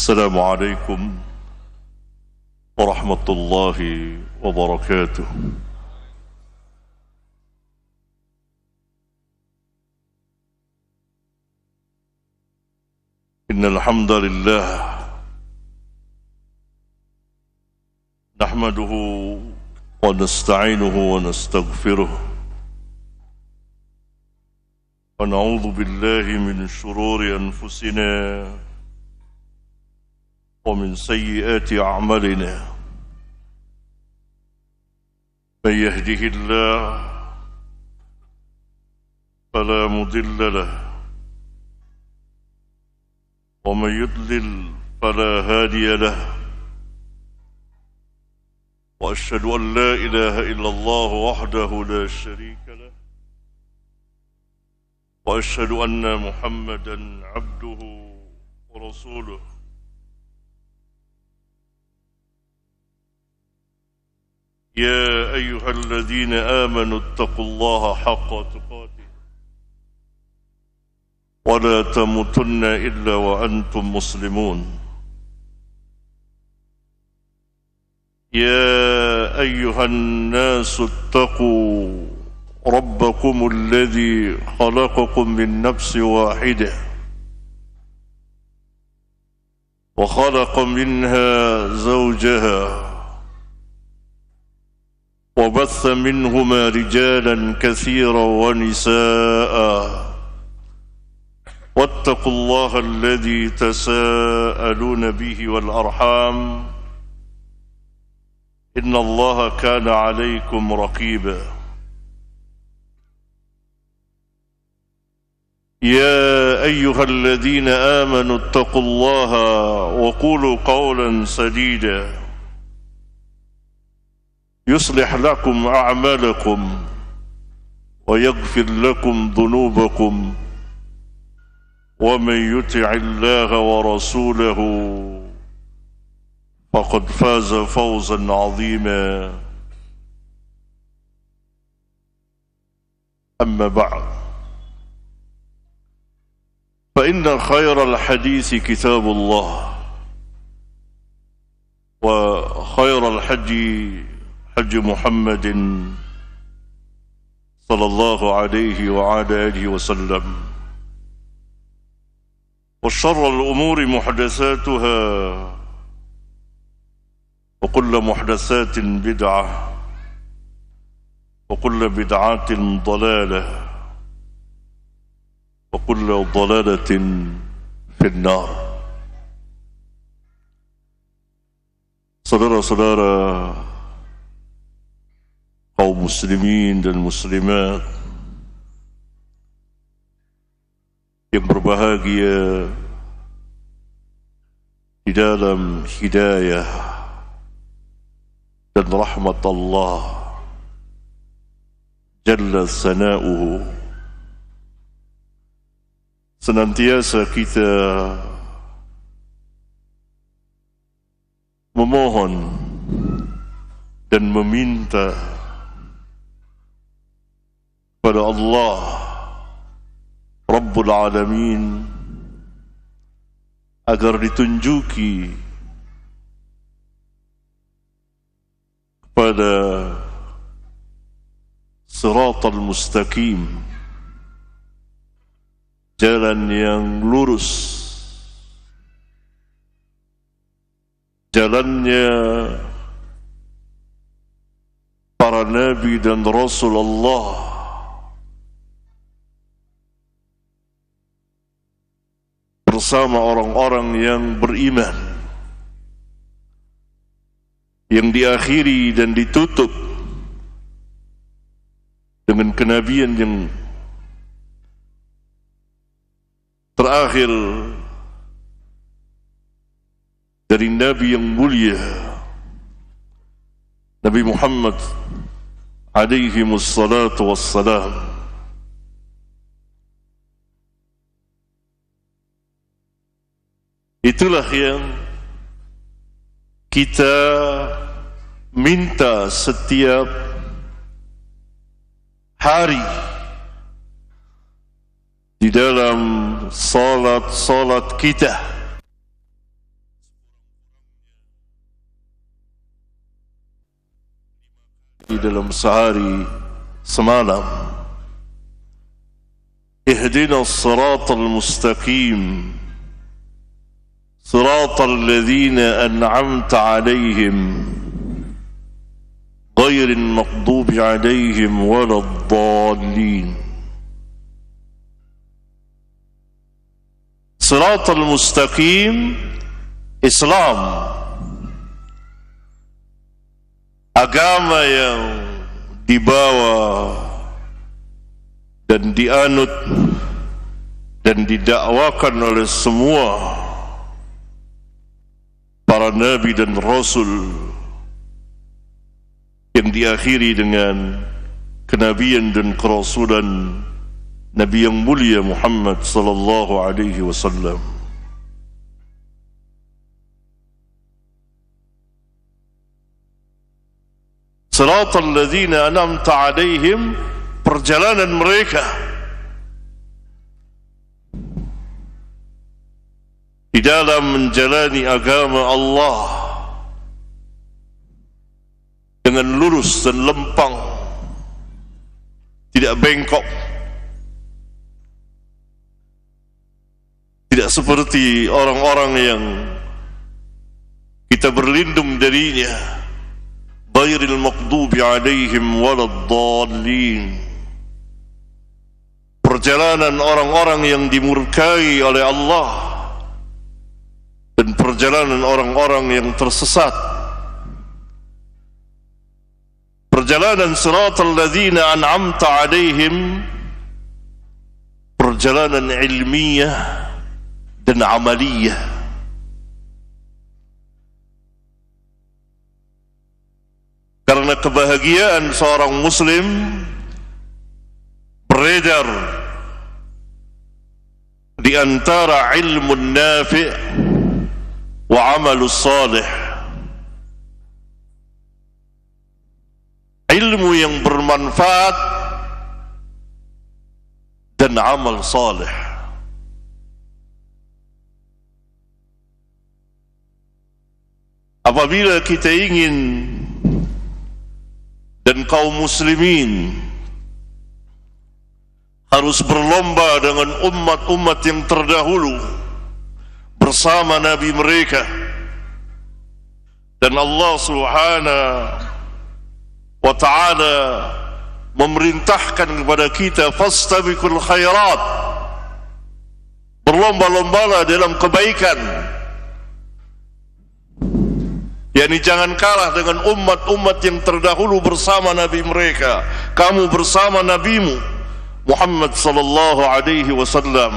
السلام عليكم ورحمة الله وبركاته. إن الحمد لله نحمده ونستعينه ونستغفره ونعوذ بالله من شرور أنفسنا ومن سيئات أعمالنا. من يهده الله فلا مضل له ومن يضلل فلا هادي له، وأشهد أن لا إله إلا الله وحده لا شريك له، وأشهد أن محمدا عبده ورسوله. يا أيها الذين آمنوا اتقوا الله حق تقاته ولا تموتن إلا وأنتم مسلمون. يا أيها الناس اتقوا ربكم الذي خلقكم من نفس واحدة وخلق منها زوجها وبث منهما رجالا كثيرا ونساء، واتقوا الله الذي تساءلون به والأرحام إن الله كان عليكم رقيبا. يا أيها الذين آمنوا اتقوا الله وقولوا قولا سديدا يصلح لكم أعمالكم ويغفر لكم ذنوبكم، ومن يطع الله ورسوله فقد فاز فوزا عظيما. أما بعد، فإن خير الحديث كتاب الله، وخير الحديث حج محمد صلى الله عليه وعلى آله وسلم، وشر الأمور محدثاتها، وكل محدثات بدعة، وكل بدعة ضلالة، وكل ضلالة في النار. Saudara-saudara kaum muslimin dan muslimat yang berbahagia di dalam hidayah dan rahmat Allah Jalla Sana'uhu, senantiasa kita memohon dan meminta kepada Allah Rabbul Alamin agar ditunjuki kepada Siratal Mustaqim, jalan yang lurus, jalannya para nabi dan rasul Allah bersama orang-orang yang beriman, yang diakhiri dan ditutup dengan kenabian yang terakhir dari Nabi yang mulia, Nabi Muhammad alaihi wassalatu wassalam. Itulah yang kita minta setiap hari di dalam salat kita, di dalam sehari semalam. Ihdinas siratal mustaqim, siratal ladzina an'amta 'alaihim ghairil maghdubi 'alaihim waladdallin. Siratal mustaqim, Islam, agama yang dibawa dan dianut dan didakwakan oleh semua para nabi dan rasul, yang diakhiri dengan kenabian dan kerasulan Nabi yang mulia Muhammad sallallahu alaihi wasallam. Siratal ladzina an'amta 'alaihim, perjalanan mereka di dalam menjalani agama Allah dengan lurus dan lempang, tidak bengkok, tidak seperti orang-orang yang kita berlindung darinya. Ghairil maghdubi 'alaihim waladdallin, perjalanan orang-orang yang dimurkai oleh Allah dan perjalanan orang-orang yang tersesat. Perjalanan siratal ladzina an'amta 'alaihim, perjalanan ilmiah dan amaliyah. Karena kebahagiaan seorang muslim beredar di antara ilmu nafi' wa amalus salih. Ilmu yang bermanfaat dan amal salih. Apabila kita ingin dan kaum muslimin harus berlomba dengan umat-umat yang terdahulu bersama nabi mereka, dan Allah subhanahu wa ta'ala memerintahkan kepada kita, fastabiqul khairat, berlomba-lombalah dalam kebaikan, yakni jangan kalah dengan umat-umat yang terdahulu bersama nabi mereka. Kamu bersama nabimu Muhammad sallallahu alaihi wasallam.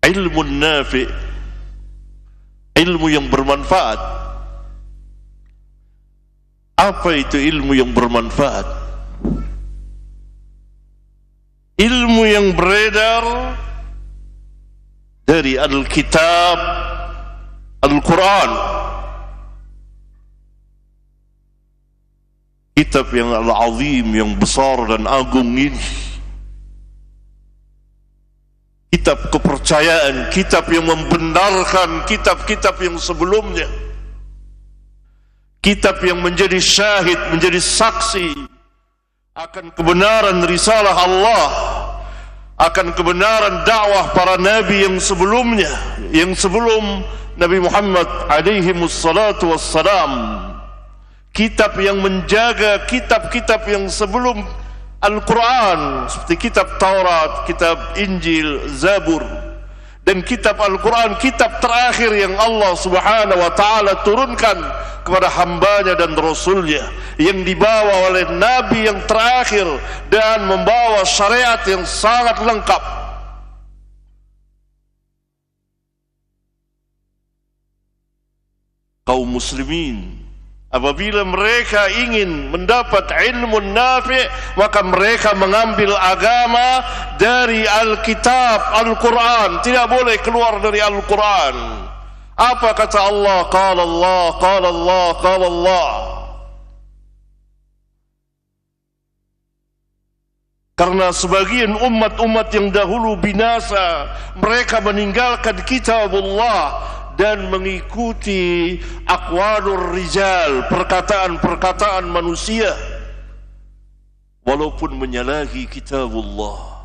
Ilmu nafi', ilmu yang bermanfaat. Apa itu ilmu yang bermanfaat? Ilmu yang beredar dari Alkitab, Al-Quran, kitab yang al-azim, yang besar dan agung ini, kitab kepercayaan, kitab yang membenarkan kitab-kitab yang sebelumnya, kitab yang menjadi syahid, menjadi saksi akan kebenaran risalah Allah, akan kebenaran dakwah para nabi yang sebelumnya, yang sebelum Nabi Muhammad alaihi wassalatu wassalam. Kitab yang menjaga kitab-kitab yang sebelum Al-Quran, seperti kitab Taurat, kitab Injil, Zabur, dan kitab Al-Quran, kitab terakhir yang Allah subhanahu wa ta'ala turunkan kepada hambanya dan rasulnya, yang dibawa oleh nabi yang terakhir dan membawa syariat yang sangat lengkap. Kaum muslimin apabila mereka ingin mendapat ilmu nafi', maka mereka mengambil agama dari Alkitab, Al-Quran, tidak boleh keluar dari Al-Quran. Apa kata Allah? Qala Allah, qala Allah, qala Allah. Karena sebagian umat-umat yang dahulu binasa, mereka meninggalkan kitabullah dan mengikuti aqwalur rijal, perkataan-perkataan manusia, walaupun menyalahi kitabullah.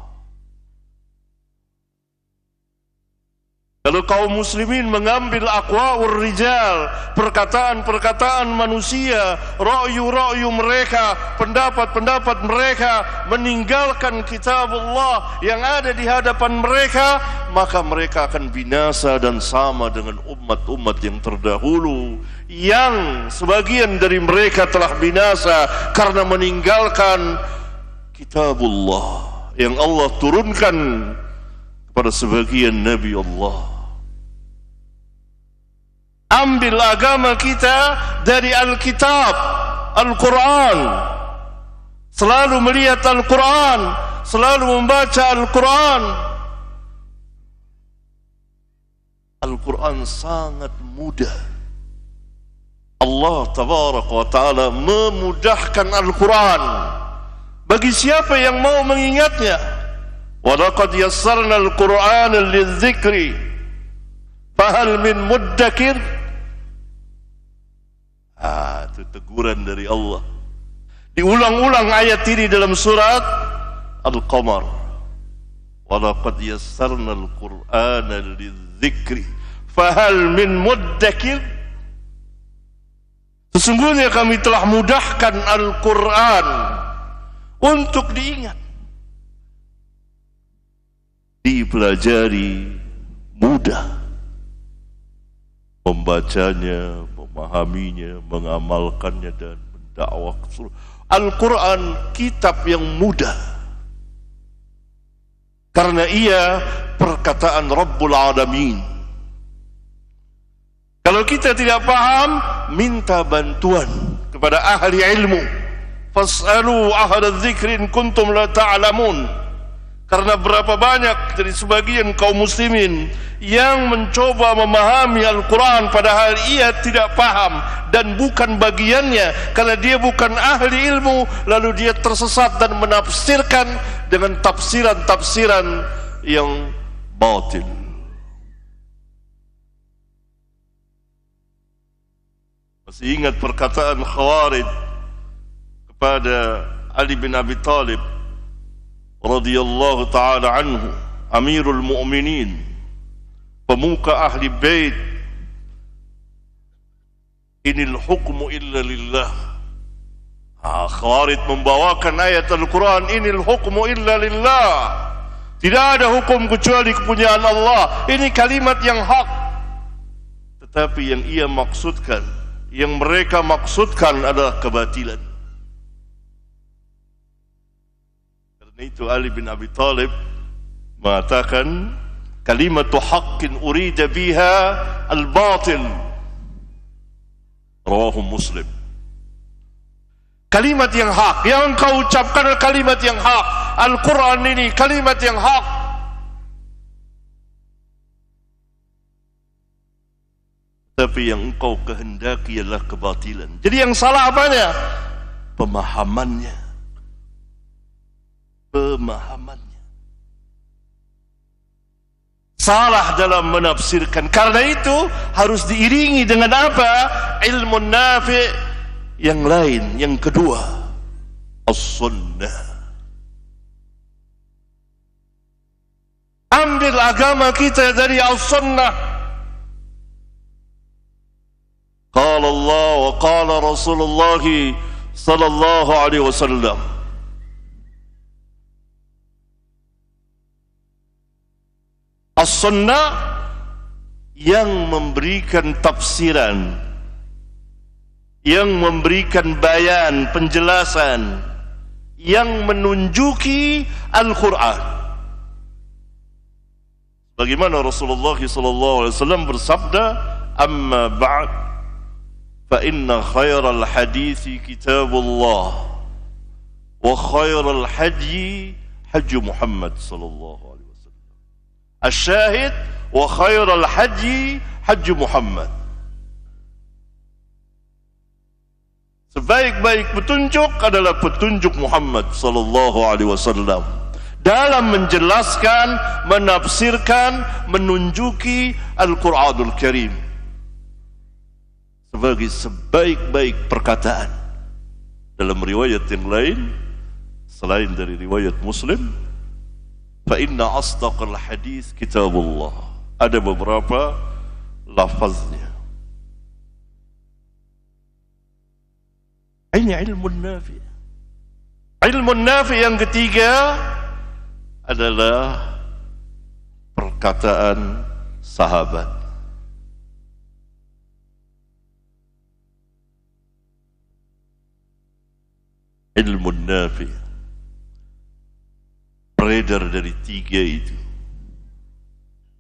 Kalau kaum muslimin mengambil aqwalur rijal, perkataan-perkataan manusia, ra'yu-ra'yu mereka, pendapat-pendapat mereka, meninggalkan kitabullah yang ada di hadapan mereka, maka mereka akan binasa dan sama dengan umat-umat yang terdahulu yang sebagian dari mereka telah binasa karena meninggalkan kitabullah yang Allah turunkan kepada sebagian Nabi Allah. Ambil agama kita dari Alkitab, Al-Quran. Selalu melihat Al-Quran, selalu membaca Al-Quran. Al-Quran sangat mudah. Allah Tabaraka wa Ta'ala memudahkan Al-Quran bagi siapa yang mau mengingatnya. Wa laqad yassarna Al-Qur'ana lidzikri fahal min muddakir. Itu teguran dari Allah. Diulang-ulang ayat ini dalam surat Al-Qamar. Wa laqad yassarna Al-Qur'ana lidzikri fahal min muddakir. Sesungguhnya kami telah mudahkan Al-Quran untuk diingat, dipelajari, mudah membacanya, memahaminya, mengamalkannya dan mendakwah. Al-Quran kitab yang mudah karena ia perkataan Rabbul Alamin. Kalau kita tidak paham, minta bantuan kepada ahli ilmu. Fas'alu ahla dzikri in kuntum la ta'lamun. Karena berapa banyak dari sebagian kaum muslimin yang mencoba memahami Al-Quran padahal ia tidak paham dan bukan bagiannya, karena dia bukan ahli ilmu, lalu dia tersesat dan menafsirkan dengan tafsiran-tafsiran yang batil. Masih ingat perkataan Khawarij kepada Ali bin Abi Thalib radhiyallahu ta'ala anhu, Amirul Mu'minin, pemuka ahli bait, inil hukmu illa lillah. Khawarij membawakan ayat Al-Quran, inil hukmu illa lillah, tidak ada hukum kecuali kepunyaan Allah. Ini kalimat yang hak, tetapi yang ia maksudkan, yang mereka maksudkan adalah kebatilan. Karena itu Ali bin Abi Thalib mengatakan, kalimatu haqqin urida biha al-batil. Rawahu Muslim. Kalimat yang hak, yang kau ucapkan adalah kalimat yang hak. Al-Quran ini kalimat yang hak, tapi yang engkau kehendaki adalah kebatilan. Jadi yang salah apanya? Pemahamannya. Salah dalam menafsirkan. Karena itu harus diiringi dengan apa? Ilmu nafi' yang lain. Yang kedua, as-sunnah. Ambil agama kita dari as-sunnah. Qala Allah wa qala Rasulullah sallallahu alaihi wasallam. As-sunnah yang memberikan tafsiran, yang memberikan bayan, penjelasan, yang menunjuki Al-Quran. Bagaimana Rasulullah sallallahu alaihi wasallam bersabda, amma ba'd فإن خير الحديث كتاب الله وخير الحدي حج محمد صلى الله عليه وسلم. الشاهد وخير الحدي حج محمد. Sebaik-baik petunjuk adalah petunjuk Muhammad sallallahu alaihi wasallam dalam menjelaskan, menafsirkan, menunjuki Al-Qur'anul Karim sebagai sebaik-baik perkataan. Dalam riwayat yang lain selain dari riwayat Muslim, fa inna asdaqal hadis kitabullah, ada beberapa lafaznya. Ini ilmu nafi. Ilmu nafi yang ketiga adalah perkataan sahabat. Ilmu nafi beredar dari tiga itu.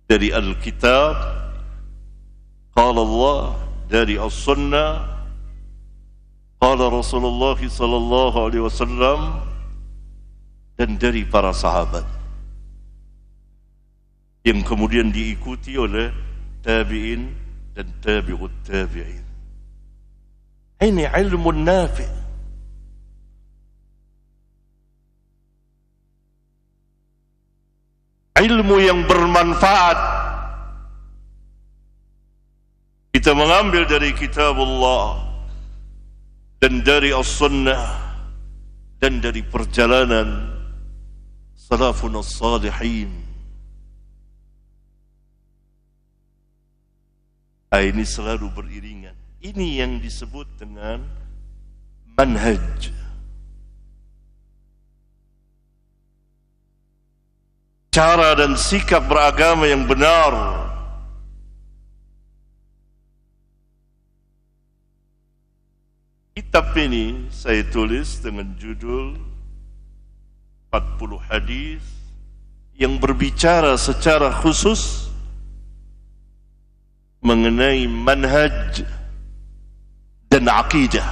Dari Alkitab, qala Allah, dari As-Sunnah, qala Rasulullah sallallahu alaihi wasallam, dan dari para sahabat yang kemudian diikuti oleh tabi'in dan tabi'ut tabi'in. Ini ilmu nafi. Ilmu yang bermanfaat. Kita mengambil dari kitabullah dan dari As-Sunnah dan dari perjalanan salafun as-salihin. Ini selalu beriringan. Ini yang disebut dengan manhaj. Cara dan sikap beragama yang benar. Kitab ini saya tulis dengan judul 40 hadis yang berbicara secara khusus mengenai manhaj dan akidah.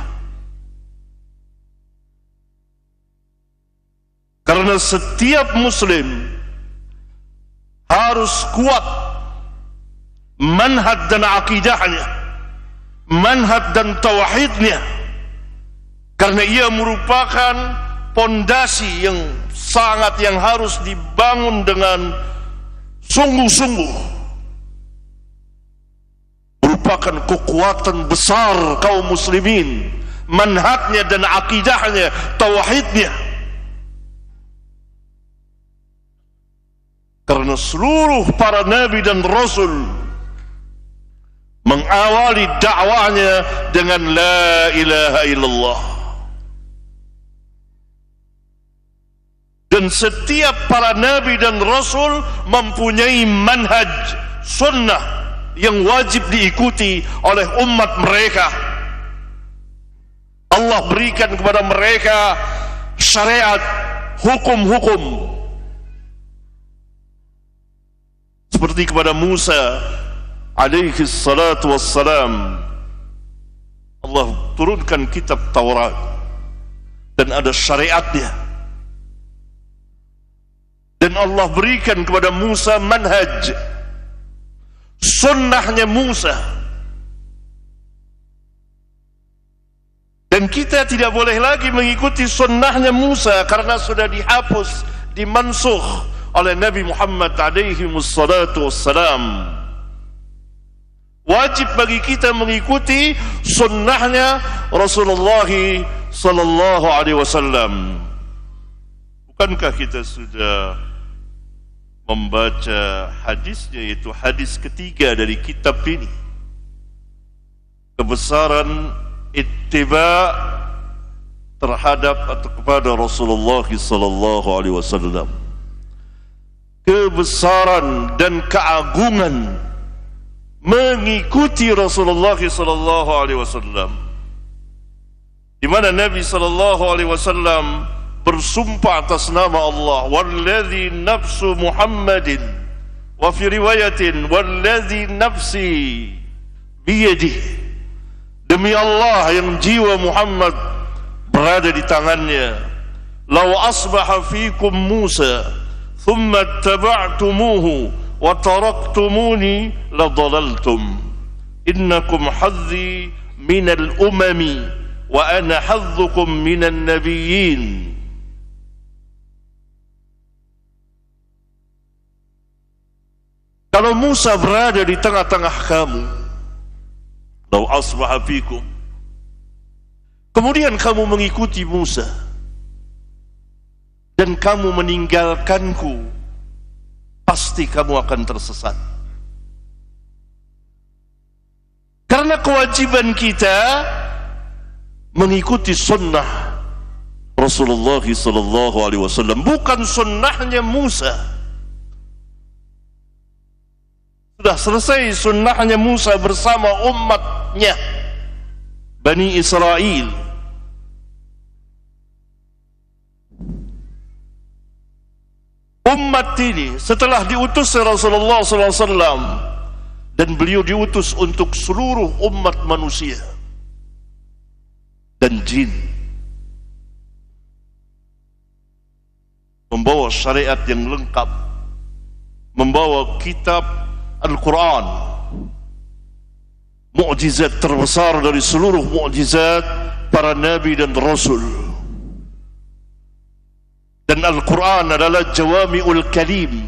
Karena setiap muslim harus kuat manhaj dan akidahnya, manhaj dan tauhidnya. Karena ia merupakan pondasi yang harus dibangun dengan sungguh-sungguh. Merupakan kekuatan besar kaum muslimin, manhajnya dan akidahnya, tauhidnya. Karena seluruh para nabi dan rasul mengawali dakwahnya dengan la ilaha illallah. Dan setiap para nabi dan rasul mempunyai manhaj sunnah yang wajib diikuti oleh umat mereka. Allah berikan kepada mereka syariat, hukum-hukum. Seperti kepada Musa alaihi salatu wassalam, Allah turunkan kitab Taurat dan ada syariatnya. Dan Allah berikan kepada Musa manhaj, sunnahnya Musa. Dan kita tidak boleh lagi mengikuti sunnahnya Musa karena sudah dihapus, dimansukh oleh Nabi Muhammad alaihi wassalatu wassalam. Wajib bagi kita mengikuti sunnahnya Rasulullah sallallahu alaihi wasallam. Bukankah kita sudah membaca hadisnya, yaitu hadis ketiga dari kitab ini, kebesaran ittiba terhadap atau kepada Rasulullah sallallahu alaihi wasallam, kebesaran dan keagungan mengikuti Rasulullah sallallahu alaihi wasallam, di mana Nabi sallallahu alaihi wasallam bersumpah atas nama Allah, walladzi nafsu Muhammadin, wa fi riwayatin walladzi nafsi biyadihi, demi Allah yang jiwa Muhammad berada di tangannya, law asbaha fikum Musa thumma ittaba'tumuhu wa taraktumuni la dhalaltum innakum hadzi minal umami wa ana hadzukum minan nabiyyin. Kalau Musa berada di tengah-tengah kamu, law asbaha fikum, kemudian kamu mengikuti Musa dan kamu meninggalkanku, pasti kamu akan tersesat. Karena kewajiban kita mengikuti sunnah Rasulullah SAW, bukan sunnahnya Musa. Sudah selesai sunnahnya Musa bersama umatnya Bani Israel. Umat ini setelah diutus Rasulullah SAW, dan beliau diutus untuk seluruh umat manusia dan jin, membawa syariat yang lengkap, membawa kitab Al-Quran, mukjizat terbesar dari seluruh mukjizat para nabi dan rasul. Dan Al-Quran adalah jawami'ul kalim,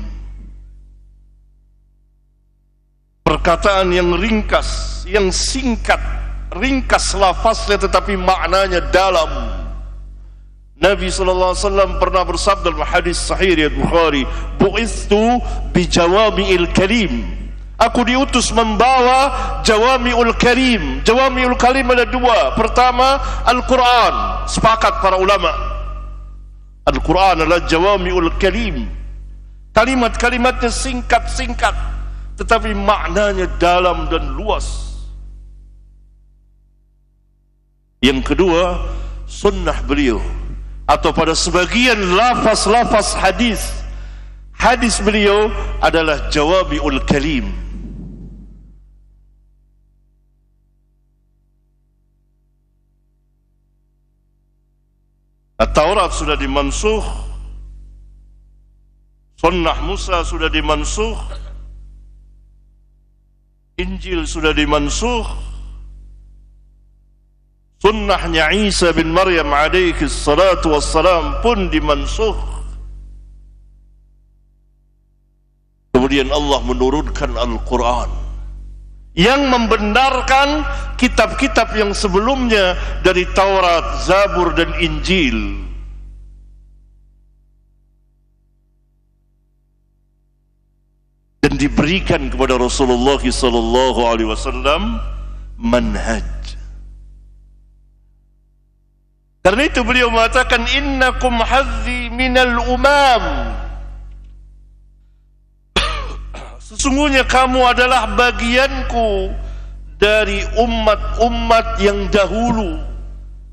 perkataan yang ringkas, yang singkat, ringkas lafaznya tetapi maknanya dalam. Nabi SAW pernah bersabda dalam hadis sahih riwayat Bukhari, bu'ithu bijawami'il kalim, aku diutus membawa jawami'ul kalim. Jawami'ul kalim ada dua. Pertama, Al-Quran. Sepakat para ulama, Al-Quran adalah jawami'ul kalim, kalimat-kalimatnya singkat-singkat tetapi maknanya dalam dan luas. Yang kedua, sunnah beliau, atau pada sebagian lafaz-lafaz hadis beliau adalah jawami'ul kalim. Taurat sudah dimansuh, sunnah Musa sudah dimansuh, Injil sudah dimansuh, sunnahnya Isa bin Maryam alaihi salatu wassalam pun dimansuh. Kemudian Allah menurunkan Al-Quran yang membenarkan kitab-kitab yang sebelumnya dari Taurat, Zabur dan Injil. Dan diberikan kepada Rasulullah SAW manhaj. Karena itu beliau mengatakan, innakum hazzi minal umam, sesungguhnya kamu adalah bagianku dari umat-umat yang dahulu,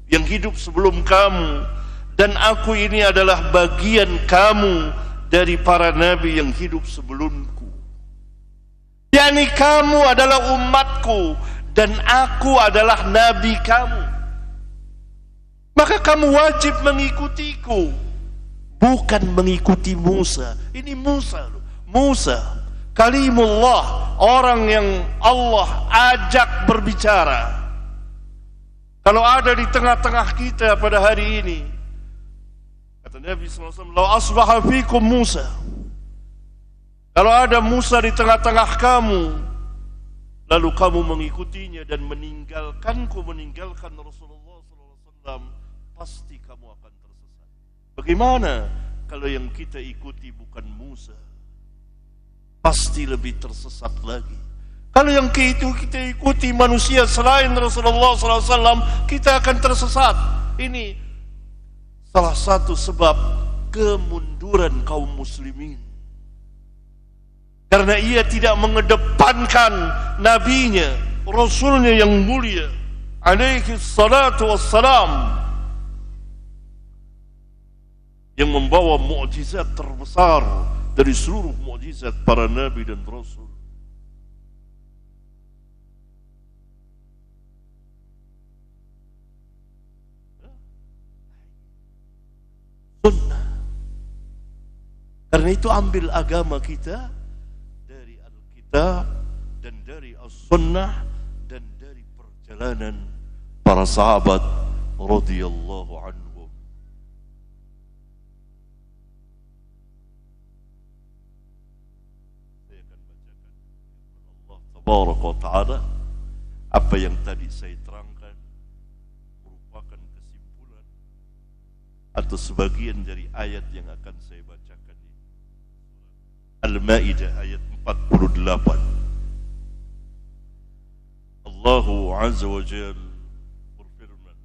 yang hidup sebelum kamu, dan aku ini adalah bagian kamu dari para nabi yang hidup sebelumku. Yani kamu adalah umatku dan aku adalah nabi kamu. Maka kamu wajib mengikutiku, bukan mengikuti Musa. Ini Musa loh. Musa kalimullah, orang yang Allah ajak berbicara. Kalau ada di tengah-tengah kita pada hari ini, kata Nabi SAW, "Lau asbaha fikum Musa." Kalau ada Musa di tengah-tengah kamu, lalu kamu mengikutinya dan meninggalkan Rasulullah SAW, pasti kamu akan tersesat. Bagaimana kalau yang kita ikuti bukan Musa? Pasti lebih tersesat lagi. Kalau yang kita ikuti manusia selain Rasulullah SAW, kita akan tersesat. Ini salah satu sebab kemunduran kaum muslimin. Karena ia tidak mengedepankan nabinya, rasulnya yang mulia alaihi salatu wassalam, yang membawa mukjizat terbesar dari seluruh mukjizat para nabi dan rasul. Sunnah. Karena itu ambil agama kita dari Alkitab dan dari As-Sunnah dan dari perjalanan para sahabat radhiyallahu anhum. Saya akan bacakan Allah tabaraka wa taala. Apa yang tadi saya terangkan merupakan kesimpulan atau sebagian dari ayat yang akan saya bacakan ini. Al-Maidah ayat 48. Allahu azza wa jalla berfirman,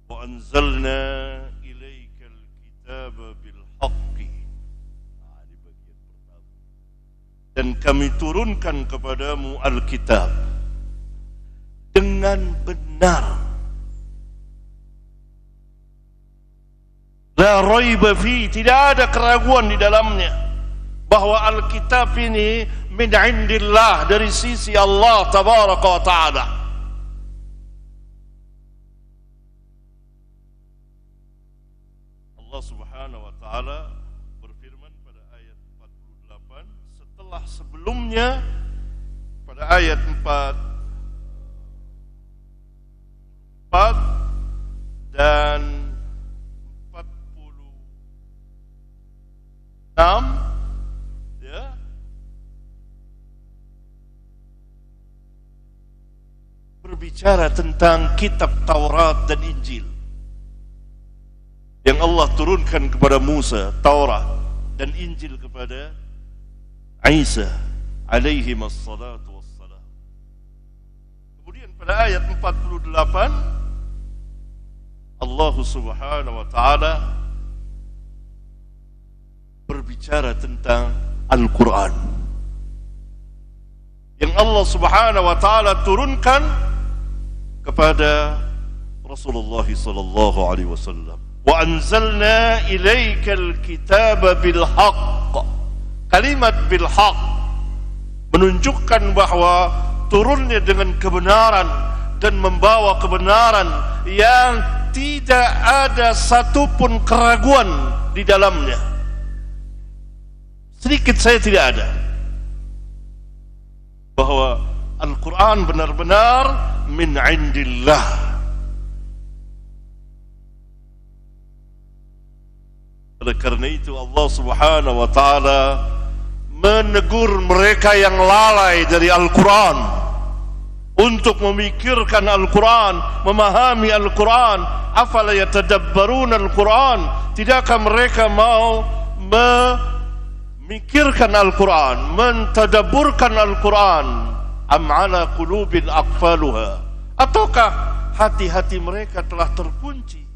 "Wa anzalna ilaikal kitaba bil haqqi." Ini bagian pertama. Dan kami turunkan kepadamu Alkitab dengan benar. La raiba fi, tidak ada keraguan di dalamnya bahwa Alkitab ini min indillah, dari sisi Allah tabaraka wa taala. Allah subhanahu wa taala berfirman pada ayat 48 setelah sebelumnya pada ayat 4 dan 46, ya, berbicara tentang kitab Taurat dan Injil yang Allah turunkan kepada Musa, Taurat, dan Injil kepada Isa alaihi wassalatu wassalam. Kemudian pada ayat 48 Allah subhanahu wa ta'ala berbicara tentang Al-Quran yang Allah subhanahu wa ta'ala turunkan kepada Rasulullah sallallahu alaihi wasallam. Wa anzalna ilaikal kitaba bil haqq. Kalimat bil haqq menunjukkan bahwa turunnya dengan kebenaran dan membawa kebenaran yang tidak ada satupun keraguan di dalamnya. Sedikit saya tidak ada bahwa Al-Quran benar-benar min indillah. Oleh karena itu Allah subhanahu wa ta'ala menegur mereka yang lalai dari Al-Quran untuk memikirkan Al-Quran, memahami Al-Quran. Afala yatadabbaruna Al-Quran, tidakkah mereka mau memikirkan Al-Quran, mentadabburkan Al-Quran? Am ala qulubin aqfaluha, ataukah hati-hati mereka telah terkunci?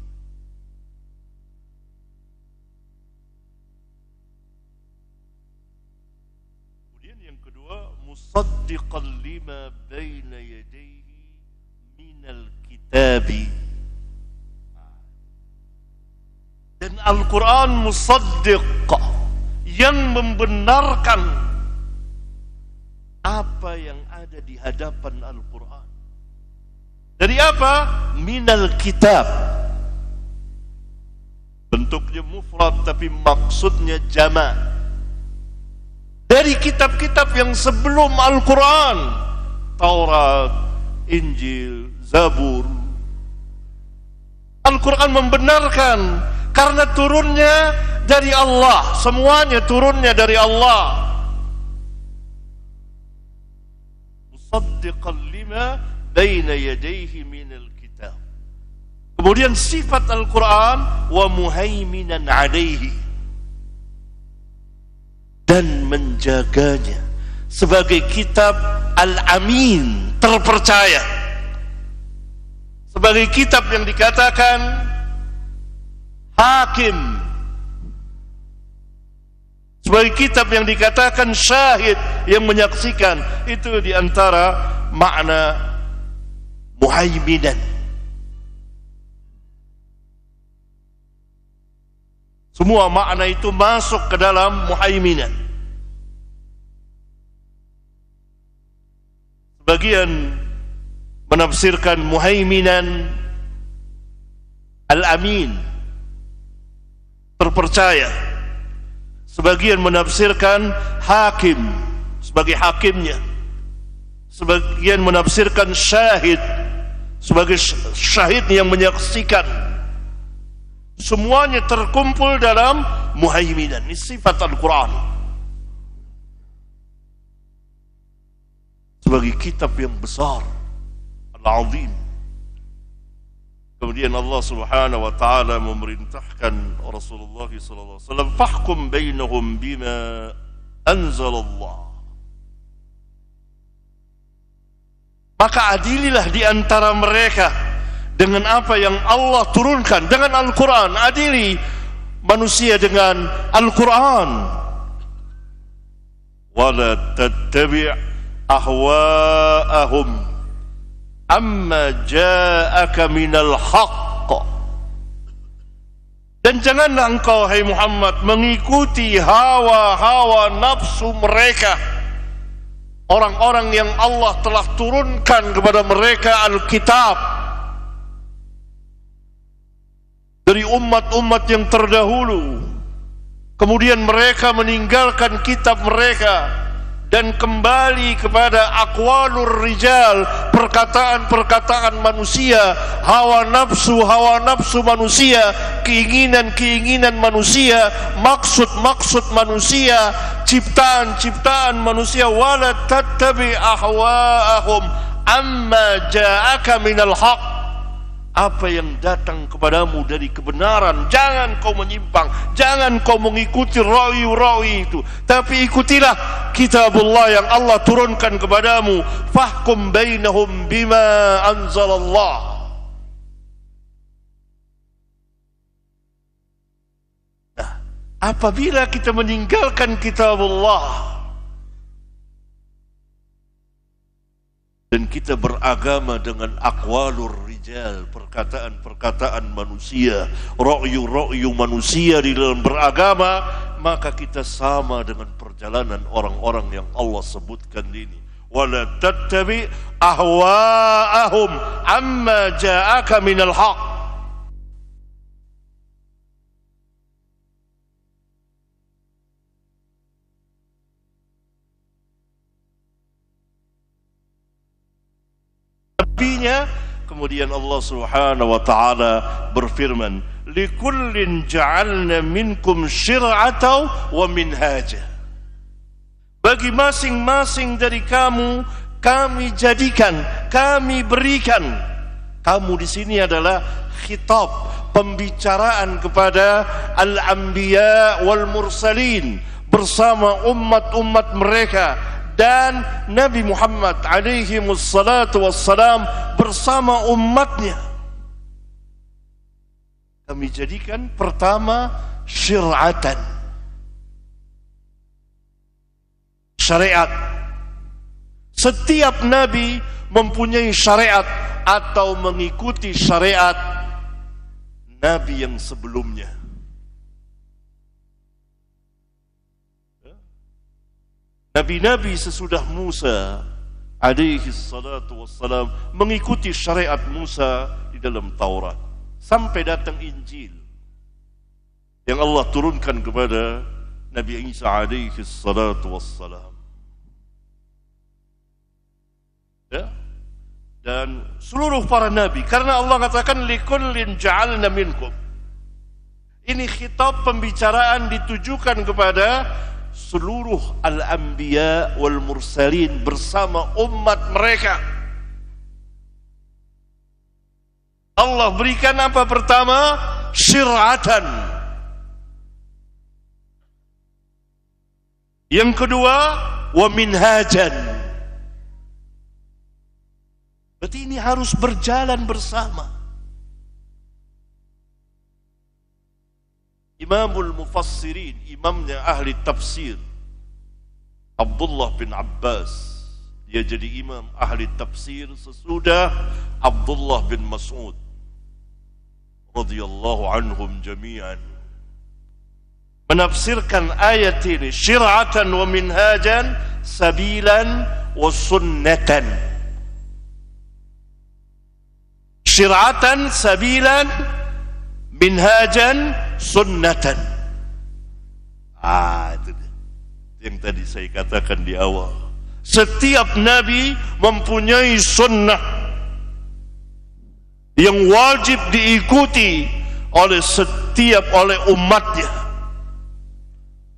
Kemudian yang kedua, musaddiqan lima baina yadayhi minal kitabi. Dan Al-Quran musaddiq, yang membenarkan apa yang ada di hadapan Al-Quran. Dari apa? Minal kitab. Bentuknya mufrad tapi maksudnya jama'. Dari kitab-kitab yang sebelum Al-Quran, Taurat, Injil, Zabur. Al-Quran membenarkan karena turunnya dari Allah, semuanya turunnya dari Allah. Musaddiqan lima baina yadayhi minal kitab. Kemudian sifat Al-Quran wa muhaiminan alaihi, dan menjaganya sebagai kitab al-amin, terpercaya, sebagai kitab yang dikatakan hakim, sebagai kitab yang dikatakan syahid, yang menyaksikan. Itu diantara makna muhaiminan. Semua makna itu masuk ke dalam muhaiminan. Sebagian menafsirkan muhaiminan al-amin, terpercaya. Sebagian menafsirkan hakim, sebagai hakimnya. Sebagian menafsirkan syahid, sebagai syahid yang menyaksikan. Semuanya terkumpul dalam Muhaiminan. Ini sifat Al-Quran sebagai kitab yang besar, Al-Azim. Kemudian Allah Subhanahu wa taala memerintahkan Rasulullah sallallahu alaihi wasallam, "Fahkum bainahum bima anzalallah." Maka adililah di antara mereka dengan apa yang Allah turunkan, dengan Al-Quran. Adili manusia dengan Al-Quran. Wala tattabi' ahwa'ahum amma ja'aka minal haqq. Dan janganlah engkau, hai Muhammad, mengikuti hawa-hawa nafsu mereka, orang-orang yang Allah telah turunkan kepada mereka Alkitab dari umat-umat yang terdahulu. Kemudian mereka meninggalkan kitab mereka dan kembali kepada aqwalur rijal, perkataan-perkataan manusia, hawa nafsu manusia, keinginan-keinginan manusia, maksud-maksud manusia, ciptaan-ciptaan manusia. Wala tattabi ahwa'ahum amma ja'aka minal haqq. Apa yang datang kepadamu dari kebenaran, jangan kau menyimpang, jangan kau mengikuti rawi-rawi itu, tapi ikutilah kitabullah yang Allah turunkan kepadamu. Fahkum bainahum bima anzalallah. Nah, apabila kita meninggalkan kitabullah dan kita beragama dengan aqwalur rijal, perkataan-perkataan manusia, ra'yu-ra'yu manusia di dalam beragama, maka kita sama dengan perjalanan orang-orang yang Allah sebutkan ini. Wala tattabi ahwa'ahum amma ja'aka minal haqq. Kemudian Allah Subhanahu wa taala berfirman, "Likullin ja'alna minkum syir'atan wa minhaja." Bagi masing-masing dari kamu kami jadikan, kami berikan. Kamu di sini adalah khitab, pembicaraan kepada al-anbiya wal mursalin bersama umat-umat mereka dan Nabi Muhammad alaihi wassalatu wassalam bersama umatnya. Kami jadikan pertama syir'atan, syariat. Setiap Nabi mempunyai syariat atau mengikuti syariat Nabi yang sebelumnya. Nabi-nabi sesudah Musa alaihi salatu wassalam mengikuti syariat Musa di dalam Taurat sampai datang Injil yang Allah turunkan kepada Nabi Isa alaihi salatu wassalam. Ya? Dan seluruh para nabi, karena Allah katakan likullin ja'alna minkum. Ini khitab pembicaraan ditujukan kepada seluruh al-anbiya wal mursalin bersama umat mereka. Allah berikan apa pertama? Syir'atan. Yang kedua, wa minhajan. Berarti ini harus berjalan bersama. Imamul Mufassirin, imamnya ahli tafsir, Abdullah bin Abbas, dia jadi imam ahli tafsir sesudah Abdullah bin Mas'ud radhiyallahu anhum jami'an, menafsirkan ayat ini syir'atan wa minhajan sabilan wa sunnatan. Syir'atan sabilan minhajan sunnatan. Itu dia yang tadi saya katakan di awal. Setiap nabi mempunyai sunnah. yang wajib diikuti oleh oleh umatnya.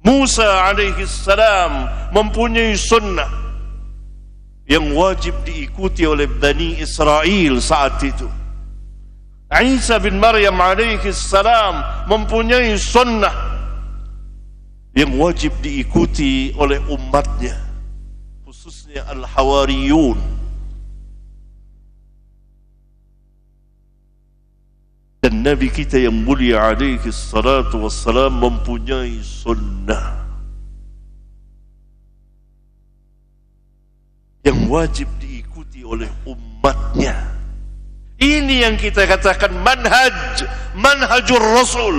Musa alaihi salam mempunyai sunnah yang wajib diikuti oleh Bani Israel saat itu. Isa bin Maryam alaihi salam mempunyai sunnah yang wajib diikuti oleh umatnya, khususnya al-Hawariyun. Dan Nabi kita yang mulia alaihi salatu wassalam mempunyai sunnah yang wajib diikuti oleh umatnya. Ini yang kita katakan manhajur Rasul.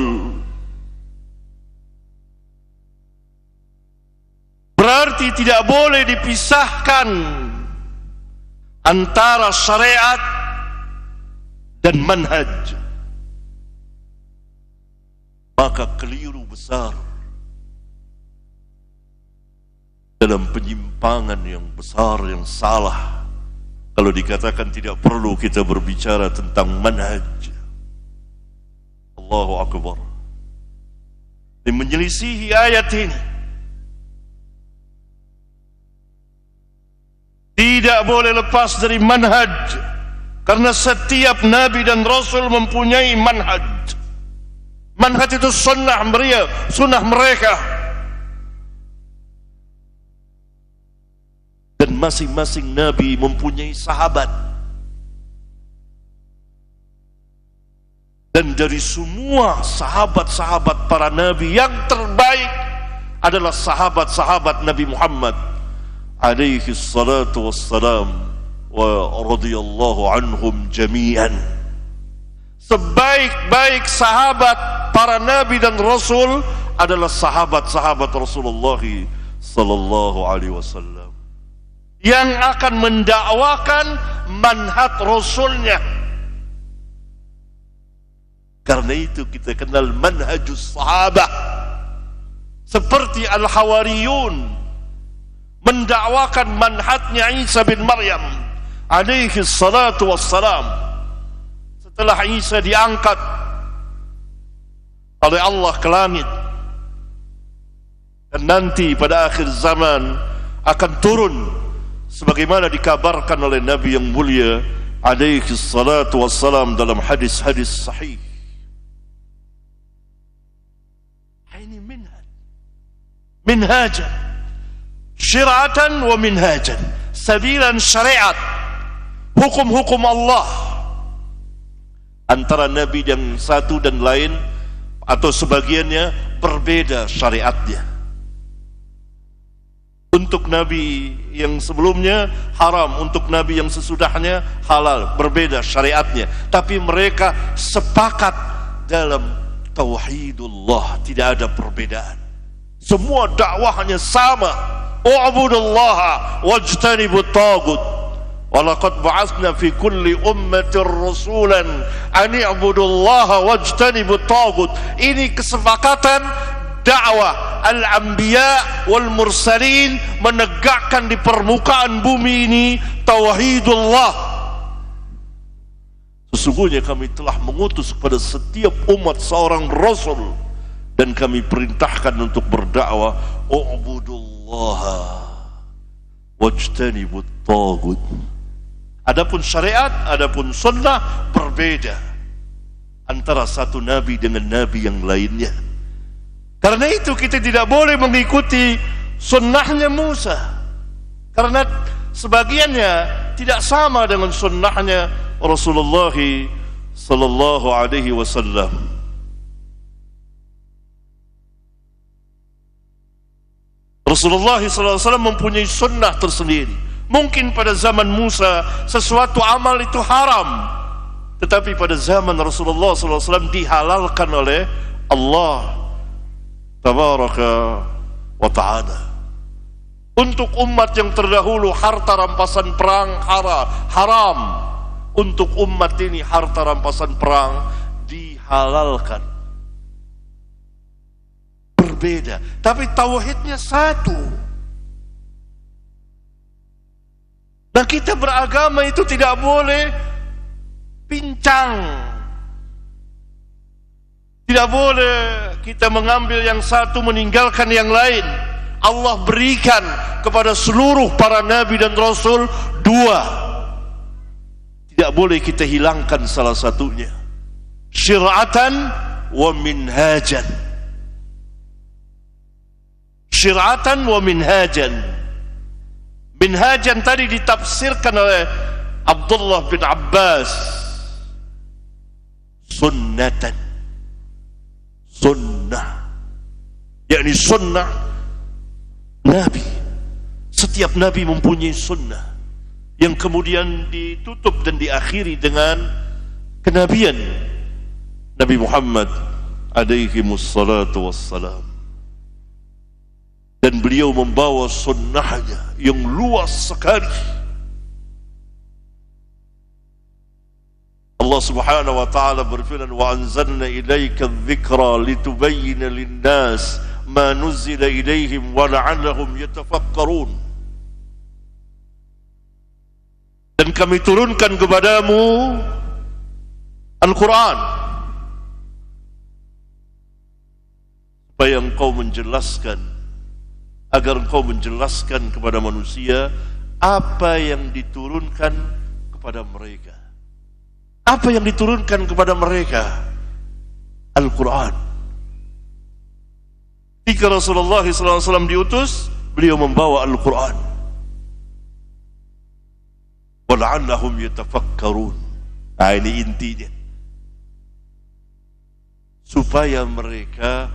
Berarti tidak boleh dipisahkan antara syariat dan manhaj. Maka keliru besar dalam penyimpangan yang besar, yang salah, kalau dikatakan tidak perlu kita berbicara tentang manhaj. Allahu Akbar. Ini menyelisihi ayat ini. Tidak boleh lepas dari manhaj, karena setiap Nabi dan Rasul mempunyai manhaj. Manhaj itu sunnah mereka. Dan masing-masing Nabi mempunyai sahabat. Dan dari semua sahabat-sahabat para Nabi, yang terbaik adalah sahabat-sahabat Nabi Muhammad alaihi salatu wassalam wa radhiyallahu anhum jami'an. Sebaik-baik sahabat para Nabi dan Rasul adalah sahabat-sahabat Rasulullah sallallahu alaihi wasallam yang akan mendakwakan manhaj Rasulnya. Karena itu kita kenal manhajus sahabah. Seperti Al-Hawariyun mendakwakan manhajnya Isa bin Maryam alaihi salatu wassalam. Setelah Isa diangkat oleh Allah ke langit, dan nanti pada akhir zaman akan turun sebagaimana dikabarkan oleh Nabi yang mulia alaihi salatu wassalam dalam hadis-hadis sahih. Ini minhajan syir'atan wa minhajan, sabilan syariat, hukum-hukum Allah. Antara Nabi yang satu dan lain atau sebagiannya berbeda syariatnya. Untuk Nabi yang sebelumnya haram, untuk Nabi yang sesudahnya halal, berbeda syariatnya. Tapi mereka sepakat dalam tauhidullah, tidak ada perbedaan. Semua dakwahnya sama. U'budullaha wajtanibut tagut. Walaqad ba'atsna fi kulli ummatin rasulan an i'budullaha wajtanibut tagut. Ini kesepakatan dakwah al-anbiya wal mursalin, menegakkan di permukaan bumi ini tauhidullah. Sesungguhnya kami telah mengutus kepada setiap umat seorang rasul, dan kami perintahkan untuk berdakwah u'budullaha wajtanibut tagut. Adapun syariat, adapun sunnah berbeda antara satu nabi dengan nabi yang lainnya. Karena itu kita tidak boleh mengikuti sunnahnya Musa, karena sebagiannya tidak sama dengan sunnahnya Rasulullah sallallahu alaihi wasallam. Rasulullah sallallahu alaihi wasallam mempunyai sunnah tersendiri. Mungkin pada zaman Musa sesuatu amal itu haram, tetapi pada zaman Rasulullah sallallahu alaihi wasallam dihalalkan oleh Allah tabaraka wa ta'ala. Untuk umat yang terdahulu harta rampasan perang haram. Untuk umat ini harta rampasan perang dihalalkan. Berbeda, tapi tauhidnya satu. Nah, kita beragama itu tidak boleh pincang. Tidak boleh kita mengambil yang satu meninggalkan yang lain. Allah berikan kepada seluruh para nabi dan rasul dua. Tidak boleh kita hilangkan salah satunya. Syir'atan wa minhajan. Syir'atan wa minhajan. Minhajan tadi ditafsirkan oleh Abdullah bin Abbas. Sunnatan. Sunnah. Yakni sunnah Nabi. Setiap Nabi mempunyai sunnah yang kemudian ditutup dan diakhiri dengan kenabian Nabi Muhammad alaihi wassalatu wassalam. Dan beliau membawa sunnahnya yang luas sekali. Allah subhanahu wa ta'ala berfirman, wa anzalna ilaika dzikra litubayyana lin-nas ma nuzila ilaihim wa la'allahum yatafakkarun. Dan kami turunkan kepadamu Al-Quran supaya engkau menjelaskan, agar engkau menjelaskan kepada manusia apa yang diturunkan kepada mereka. Apa yang diturunkan kepada mereka? Al-Quran. Ketika Rasulullah SAW diutus, beliau membawa Al-Quran. Wala'allahum yatafakkarun. Nah, ini intinya. Supaya mereka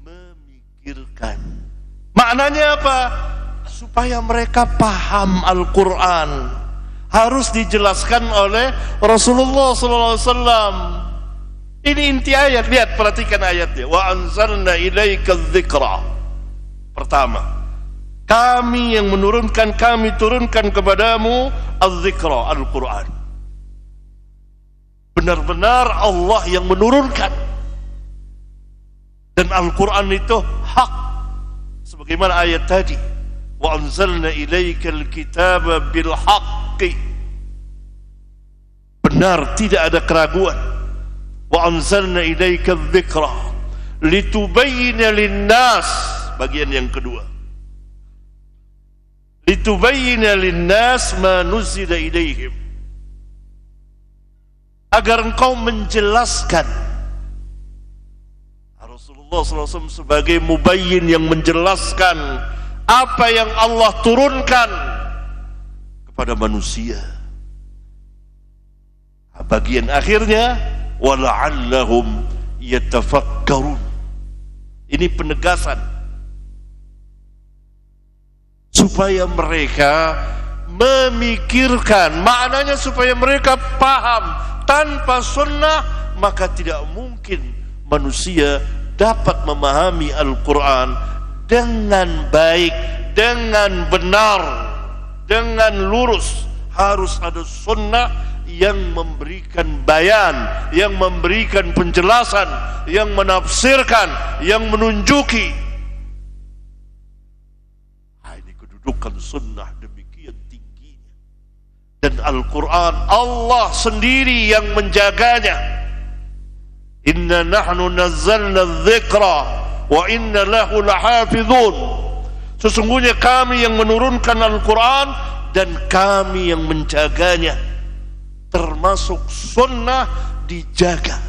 memikirkan. Maknanya apa? Supaya mereka paham Al-Quran. Harus dijelaskan oleh Rasulullah SAW. Ini inti ayat. Lihat, perhatikan ayatnya. Wa anzalna ilaika dzikra. Pertama, kami yang menurunkan, kami turunkan kepadamu az-dzikra, Al-Quran. Benar-benar Allah yang menurunkan. Dan Al-Quran itu hak. Sebagaimana ayat tadi. Wa anzalna ilaika al-kitaba bil haqqi. Benar, tidak ada keraguan. Wa anzalna ilaika dzikra litubayyana lin-nas. Bagian yang kedua. Litubayyana lin-nas ma nuzila ilaihim. Agar engkau menjelaskan. Rasulullah SAW sebagai mubayyin yang menjelaskan apa yang Allah turunkan kepada manusia. Bagian akhirnya wala'allahum yatafakkarun. Ini penegasan supaya mereka memikirkan. Maknanya supaya mereka paham. Tanpa sunnah maka tidak mungkin manusia dapat memahami Al-Quran dengan baik, dengan benar, dengan lurus. Harus ada sunnah yang memberikan bayan, yang memberikan penjelasan, yang menafsirkan, yang menunjuki. Ini kedudukan sunnah demikian tingginya. Dan Al-Quran Allah sendiri yang menjaganya. Inna nahnu nazzalna dzikra wa inna lahu lahafizun. Sesungguhnya kami yang menurunkan Al-Quran dan kami yang menjaganya. Termasuk sunnah dijaga.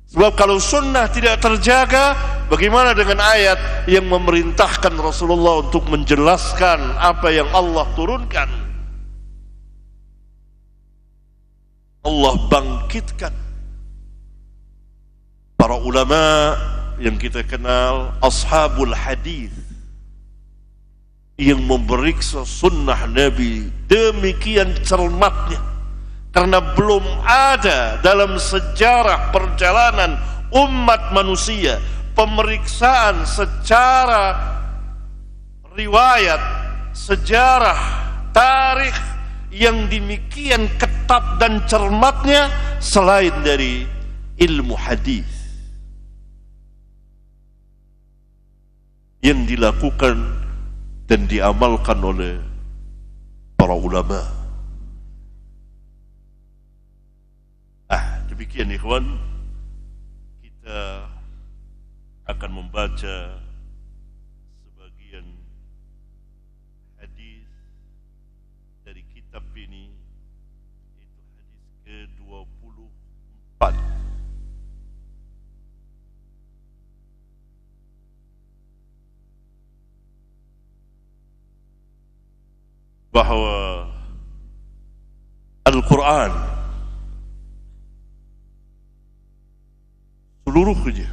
Sebab kalau sunnah tidak terjaga, bagaimana dengan ayat yang memerintahkan Rasulullah untuk menjelaskan apa yang Allah turunkan? Allah bangkitkan para ulama yang kita kenal ashabul hadis yang memeriksa sunnah Nabi demikian cermatnya, karena belum ada dalam sejarah perjalanan umat manusia pemeriksaan secara riwayat, sejarah, tarikh yang demikian ketat dan cermatnya selain dari ilmu hadis yang dilakukan dan diamalkan oleh para ulama. demikian ikhwan, kita akan membaca sebagian hadis dari kitab ini, itu hadis ke-24. Bahwa Al-Quran seluruhnya,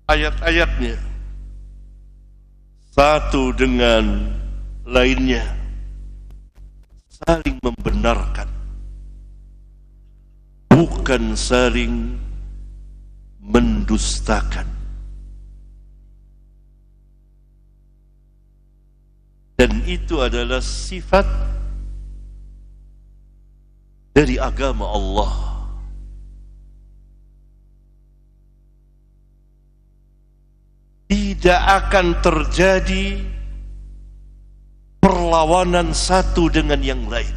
ayat-ayatnya satu dengan lainnya saling membenarkan, bukan saling mendustakan. Dan itu adalah sifat dari agama Allah. Tidak akan terjadi perlawanan satu dengan yang lain.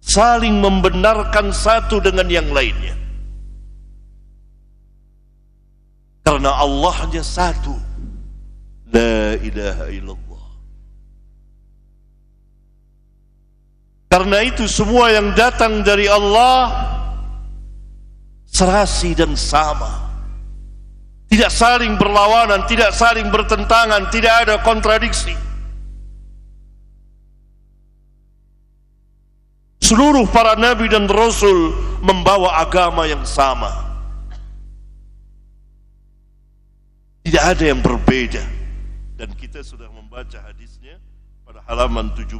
Saling membenarkan satu dengan yang lainnya. Karena Allahnya satu, la ilaha illallah. Karena itu semua yang datang dari Allah serasi dan sama, tidak saling berlawanan, tidak saling bertentangan, tidak ada kontradiksi. Seluruh para nabi dan rasul membawa agama yang sama. Tidak ada yang berbeda. Dan kita sudah membaca hadisnya pada halaman 17.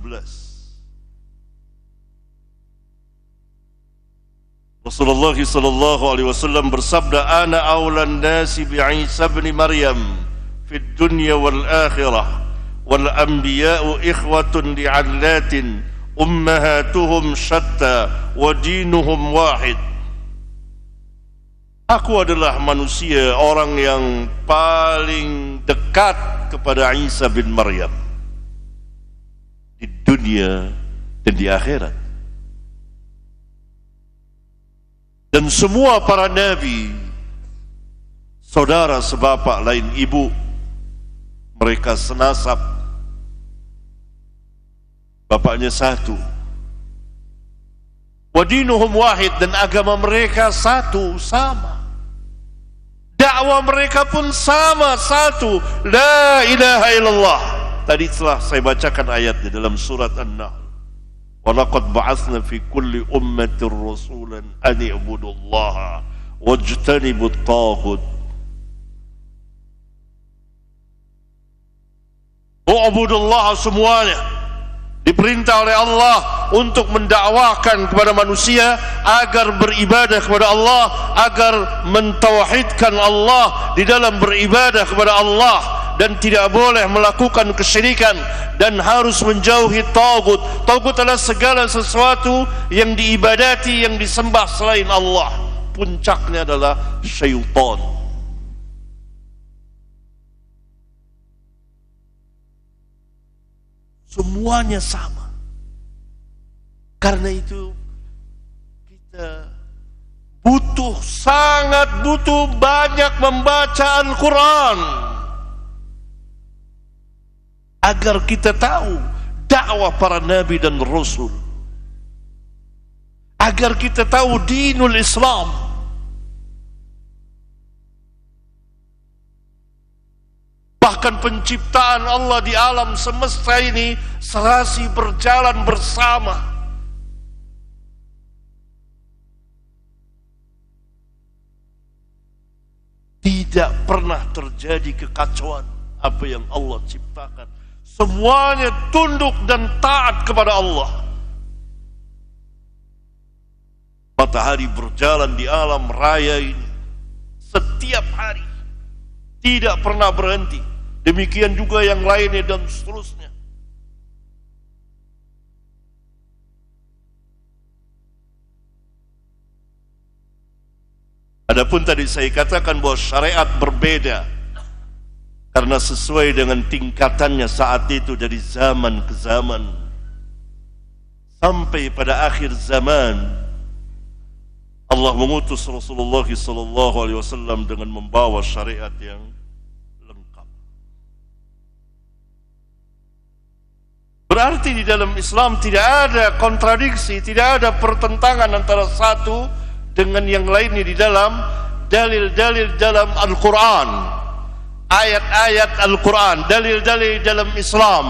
Rasulullah sallallahu alaihi wasallam bersabda, "Ana aulan nasi bi Isa bin Maryam fid dunya wal akhirah wal anbiya'u ikhwatun li'allatin ummahatuhum syatta wa dinuhum wahid." Aku adalah manusia, orang yang paling dekat kepada Isa bin Maryam di dunia dan di akhirat. Dan semua para nabi, saudara sebapak lain ibu, mereka senasab, bapaknya satu. Wa dinuhum wahid, dan agama mereka satu, sama. Dakwah mereka pun sama, satu, la ilaha illallah. Tadi telah saya bacakan ayatnya dalam surat An-Nahl. Wa laqad ba'atsna fi kulli ummatin rasulan an i'budullaha wajtanibut taghut. U'budullaha, semuanya diperintah oleh Allah untuk mendakwakan kepada manusia agar beribadah kepada Allah, agar mentauhidkan Allah di dalam beribadah kepada Allah, dan tidak boleh melakukan kesyirikan, dan harus menjauhi tagut. Tagut adalah segala sesuatu yang diibadati, yang disembah selain Allah. Puncaknya adalah syaitan. Semuanya sama. Karena itu kita butuh, sangat butuh banyak membaca Al-Quran agar kita tahu dakwah para nabi dan rasul, agar kita tahu dinul Islam. Bahkan penciptaan Allah di alam semesta ini serasi berjalan bersama. Tidak pernah terjadi kekacauan apa yang Allah ciptakan. Semuanya tunduk dan taat kepada Allah. Matahari berjalan di alam raya ini setiap hari, tidak pernah berhenti. Demikian juga yang lainnya dan seterusnya. Adapun tadi saya katakan bahwa syariat berbeda karena sesuai dengan tingkatannya saat itu dari zaman ke zaman sampai pada akhir zaman Allah mengutus Rasulullah sallallahu alaihi wasallam dengan membawa syariat yang lengkap. Berarti di dalam Islam tidak ada kontradiksi, tidak ada pertentangan antara satu dengan yang lainnya di dalam dalil-dalil dalam Al-Quran, ayat-ayat Al-Quran, dalil-dalil dalam Islam,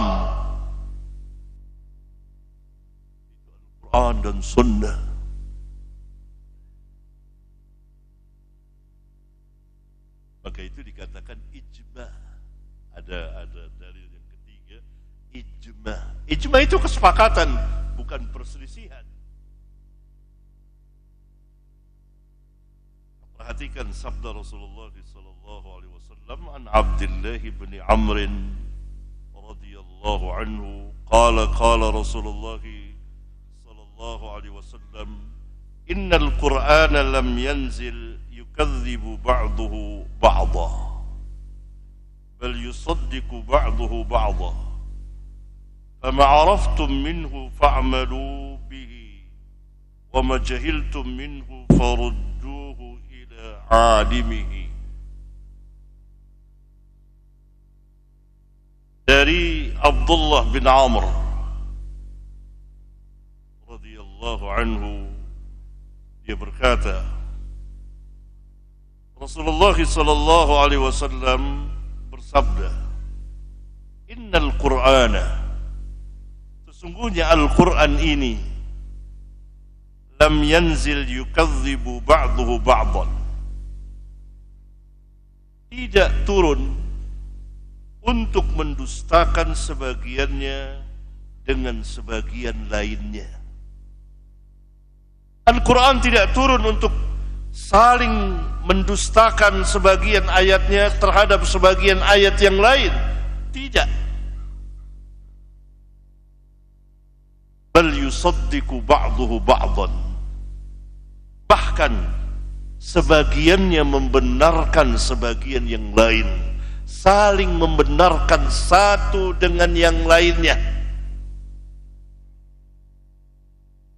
Al-Quran dan Sunnah. Maka itu dikatakan ijma. Ada dalil yang ketiga, ijma. Ijma itu kesepakatan, bukan perselisihan. Perhatikan sabda Rasulullah sallallahu alaihi wasallam an Abdullah bin Amr radhiyallahu anhu qala Rasulullah sallallahu alaihi wasallam innal Qur'ana lam yanzil yukadzibu ba'dahu ba'dha bal yusaddiqu ba'dahu ba'dha fama 'araftum minhu fa'malu bihi wa ma jahiltum minhu farudduhu ila 'alimihi. Dari Abdullah bin Amr radhiyallahu anhu, dia berkata, Rasulullah sallallahu alaihi wasallam bersabda, innal Qur'ana, sesungguhnya Al-Quran ini lam yanzil yukadzibu ba'dahu ba'dan, tidak turun untuk mendustakan sebagiannya dengan sebagian lainnya. Al-Quran tidak turun untuk saling mendustakan sebagian ayatnya terhadap sebagian ayat yang lain. Tidak. Bal yusaddiqu ba'dahu ba'dan. Bahkan sebagiannya membenarkan sebagian yang lain, saling membenarkan satu dengan yang lainnya.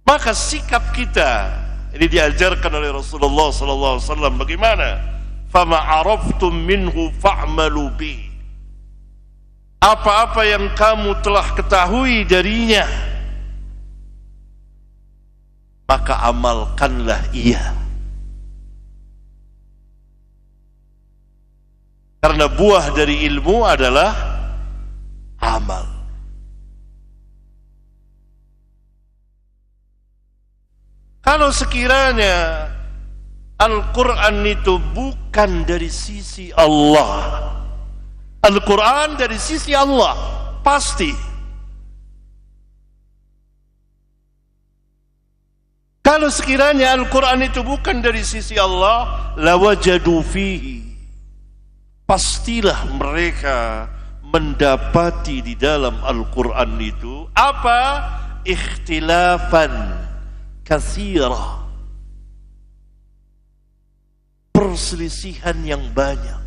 Maka sikap kita ini diajarkan oleh Rasulullah sallallahu alaihi wasallam bagaimana? Fama araftum minhu fa'malu bi. Apa-apa yang kamu telah ketahui darinya, maka amalkanlah ia. Karena buah dari ilmu adalah amal. Kalau sekiranya Al-Quran itu bukan dari sisi Allah, Al-Quran dari sisi Allah, pasti. Kalau sekiranya Al-Quran itu bukan dari sisi Allah, lawajadu fihi, pastilah mereka mendapati di dalam Al-Quran itu apa? Ikhtilafan katsira, perselisihan yang banyak.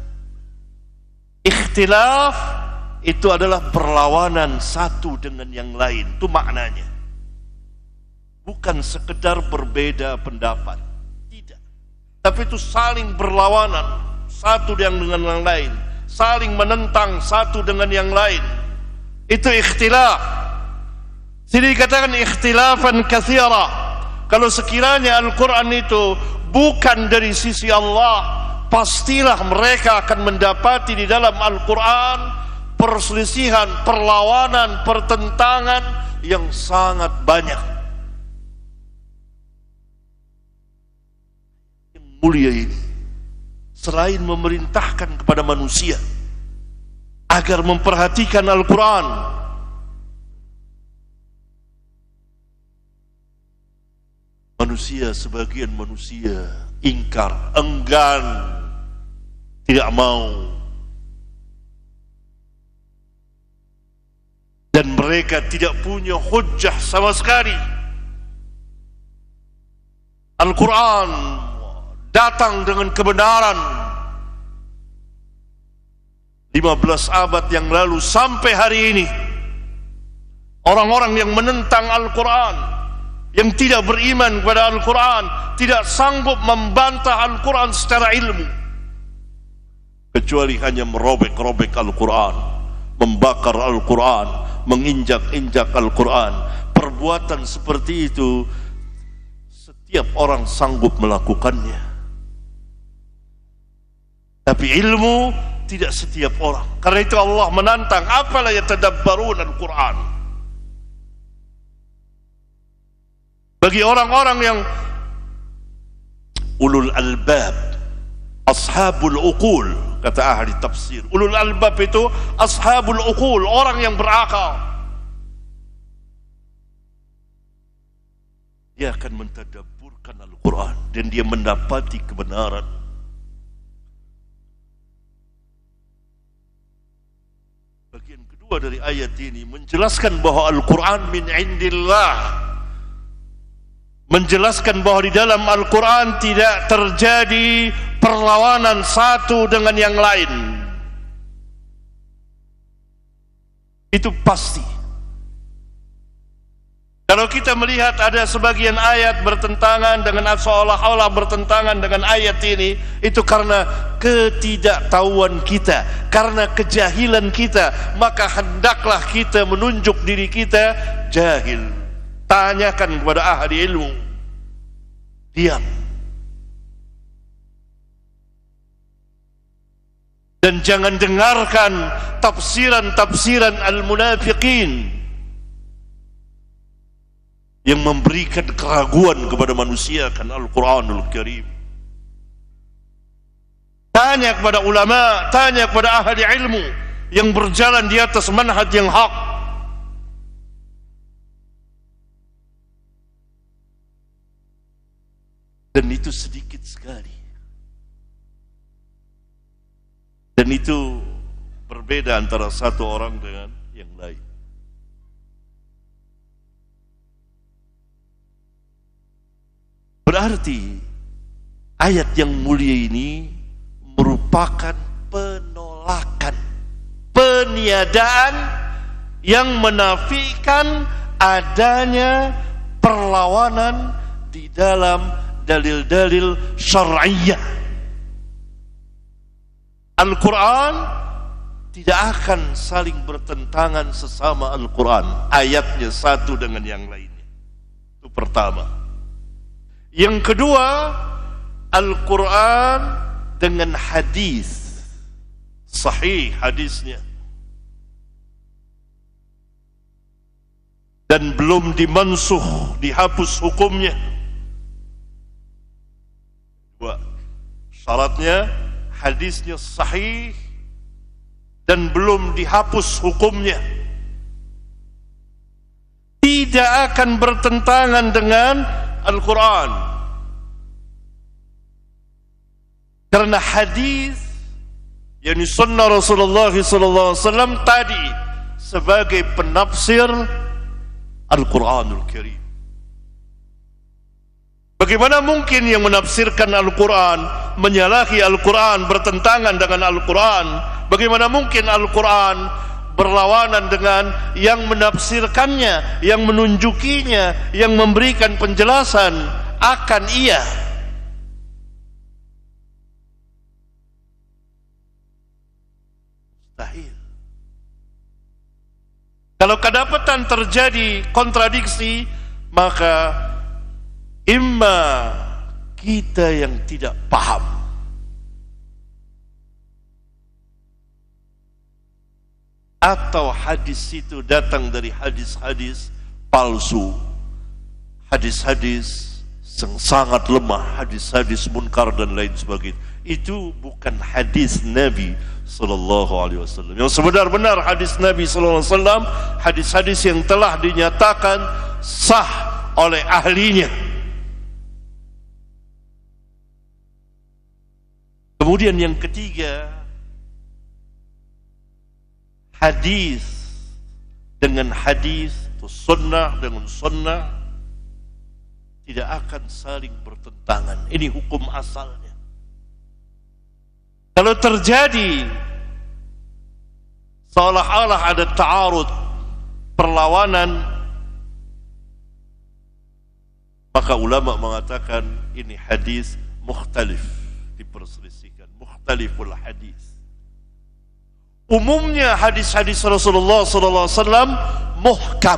Ikhtilaf itu adalah perlawanan satu dengan yang lain, itu maknanya. Bukan sekedar berbeda pendapat, tidak. Tapi itu saling berlawanan satu dengan yang lain, saling menentang satu dengan yang lain. Itu ikhtilaf. Jadi dikatakan ikhtilafan katsira. Kalau sekiranya Al-Quran itu bukan dari sisi Allah, pastilah mereka akan mendapati di dalam Al-Quran perselisihan, perlawanan, pertentangan yang sangat banyak. Yang mulia ini, selain memerintahkan kepada manusia agar memperhatikan Al-Quran, sebagian manusia ingkar, enggan, tidak mau, dan mereka tidak punya hujjah sama sekali. Al-Quran datang dengan kebenaran, 15 abad yang lalu sampai hari ini, orang-orang yang menentang Al-Quran, yang tidak beriman kepada Al-Quran, tidak sanggup membantah Al-Quran secara ilmu, kecuali hanya merobek-robek Al-Quran, membakar Al-Quran, menginjak-injak Al-Quran. Perbuatan seperti itu setiap orang sanggup melakukannya, tapi ilmu tidak setiap orang. Karena itu Allah menantang, afala yatadabbarun Al-Quran. Bagi orang-orang yang ulul albab, ashabul uqul, kata ahli tafsir, ulul albab itu ashabul uqul, orang yang berakal. Dia akan mentadabburkan Al-Quran dan dia mendapati kebenaran. Bagian kedua dari ayat ini menjelaskan bahwa Al-Quran min indillah, menjelaskan bahwa di dalam Al-Quran tidak terjadi perlawanan satu dengan yang lain. Itu pasti. Kalau kita melihat ada sebagian ayat bertentangan dengan, seolah-olah bertentangan dengan ayat ini, itu karena ketidaktahuan kita, karena kejahilan kita. Maka hendaklah kita menunjuk diri kita jahil. Tanyakan kepada ahli ilmu. Diam. Dan jangan dengarkan tafsiran-tafsiran al-munafiqin yang memberikan keraguan kepada manusia akan Al-Quranul Karim. Tanya kepada ulama, tanya kepada ahli ilmu yang berjalan di atas manhaj yang hak. Dan itu sedikit sekali. Dan itu berbeda antara satu orang dengan yang lain. Berarti ayat yang mulia ini merupakan penolakan, peniadaan yang menafikan adanya perlawanan di dalam dalil-dalil syar'iyyah. Al-Quran tidak akan saling bertentangan sesama Al-Quran, ayatnya satu dengan yang lainnya. Itu pertama. Yang kedua, Al-Quran dengan hadis sahih, hadisnya, dan belum dimansuh, dihapus hukumnya. Dua, syaratnya hadisnya sahih dan belum dihapus hukumnya. Tidak akan bertentangan dengan Al-Quran, karena hadis yakni sunnah Rasulullah SAW tadi sebagai penafsir Al-Quranul Karim. Bagaimana mungkin yang menafsirkan Al-Quran menyalahi Al-Quran, bertentangan dengan Al-Quran? Bagaimana mungkin Al-Quran berlawanan dengan yang menafsirkannya, yang menunjukinya, yang memberikan penjelasan akan ia? Mustahil. Kalau kedapatan terjadi kontradiksi, maka imma kita yang tidak paham, atau hadis itu datang dari hadis-hadis palsu, hadis-hadis yang sangat lemah, hadis-hadis munkar dan lain sebagainya. Itu bukan hadis Nabi sallallahu alaihi wasallam. Yang sebenar-benar hadis Nabi sallallahu alaihi wasallam, hadis-hadis yang telah dinyatakan sah oleh ahlinya. Kemudian yang ketiga, hadis dengan hadis, atau sunnah dengan sunnah tidak akan saling bertentangan. Ini hukum asalnya. Kalau terjadi seolah-olah ada ta'arud, perlawanan, maka ulama mengatakan ini hadis mukhtalif, diperselisihkan, mukhtaliful hadis. Umumnya hadis-hadis Rasulullah SAW muhkam,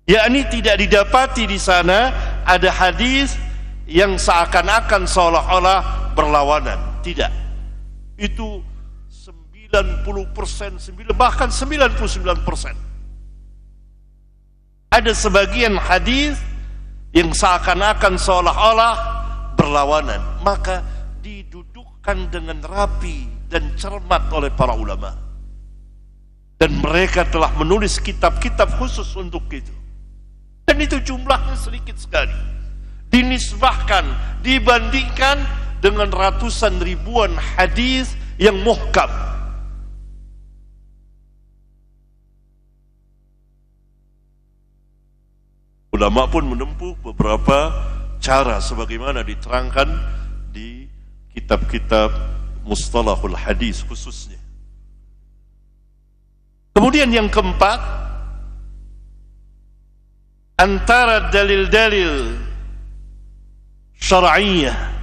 yakni tidak didapati di sana ada hadis yang seakan-akan seolah-olah berlawanan. Tidak. Itu 90%, bahkan 99%. Ada sebagian hadis yang seakan-akan seolah-olah berlawanan, maka didudukkan dengan rapi dan cermat oleh para ulama. Dan mereka telah menulis kitab-kitab khusus untuk itu. Dan itu jumlahnya sedikit sekali. Dinisbahkan, dibandingkan dengan ratusan ribuan hadis yang muhkam. Ulama pun menempuh beberapa cara sebagaimana diterangkan di kitab-kitab mustalahul hadis khususnya. Kemudian yang keempat, antara dalil-dalil syar'iyyah,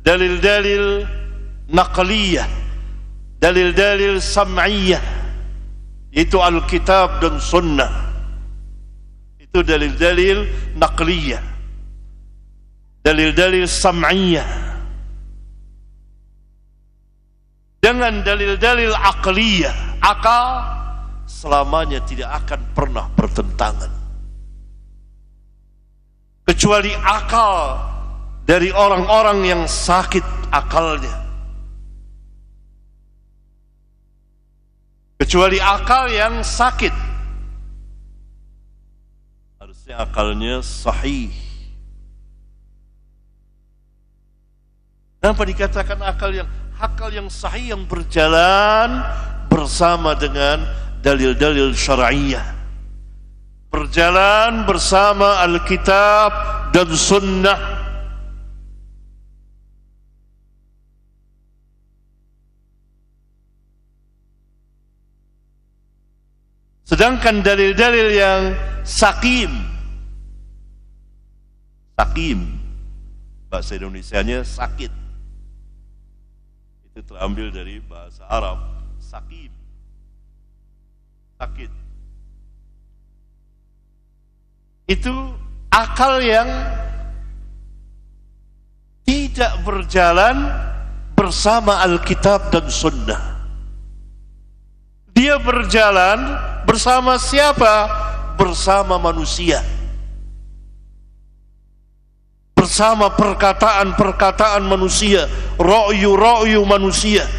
dalil-dalil naqliyah, dalil-dalil sam'iyyah, yaitu Alkitab dan Sunnah. Itu dalil-dalil naqliyah, dalil-dalil sam'iyah. Dengan dalil-dalil aqliyah, akal selamanya tidak akan pernah bertentangan, kecuali akal dari orang-orang yang sakit akalnya, kecuali akal yang sakit. Harusnya akalnya sahih. Kenapa dikatakan akal yang sahih, yang berjalan bersama dengan dalil-dalil syar'iyyah, berjalan bersama Alkitab dan Sunnah. Sedangkan dalil-dalil yang sakim, bahasa Indonesianya sakit, itu terambil dari bahasa Arab, sakim, sakit. Itu akal yang tidak berjalan bersama Alkitab dan Sunnah. Dia berjalan bersama siapa? Bersama manusia, bersama perkataan-perkataan manusia, ra'yu manusia.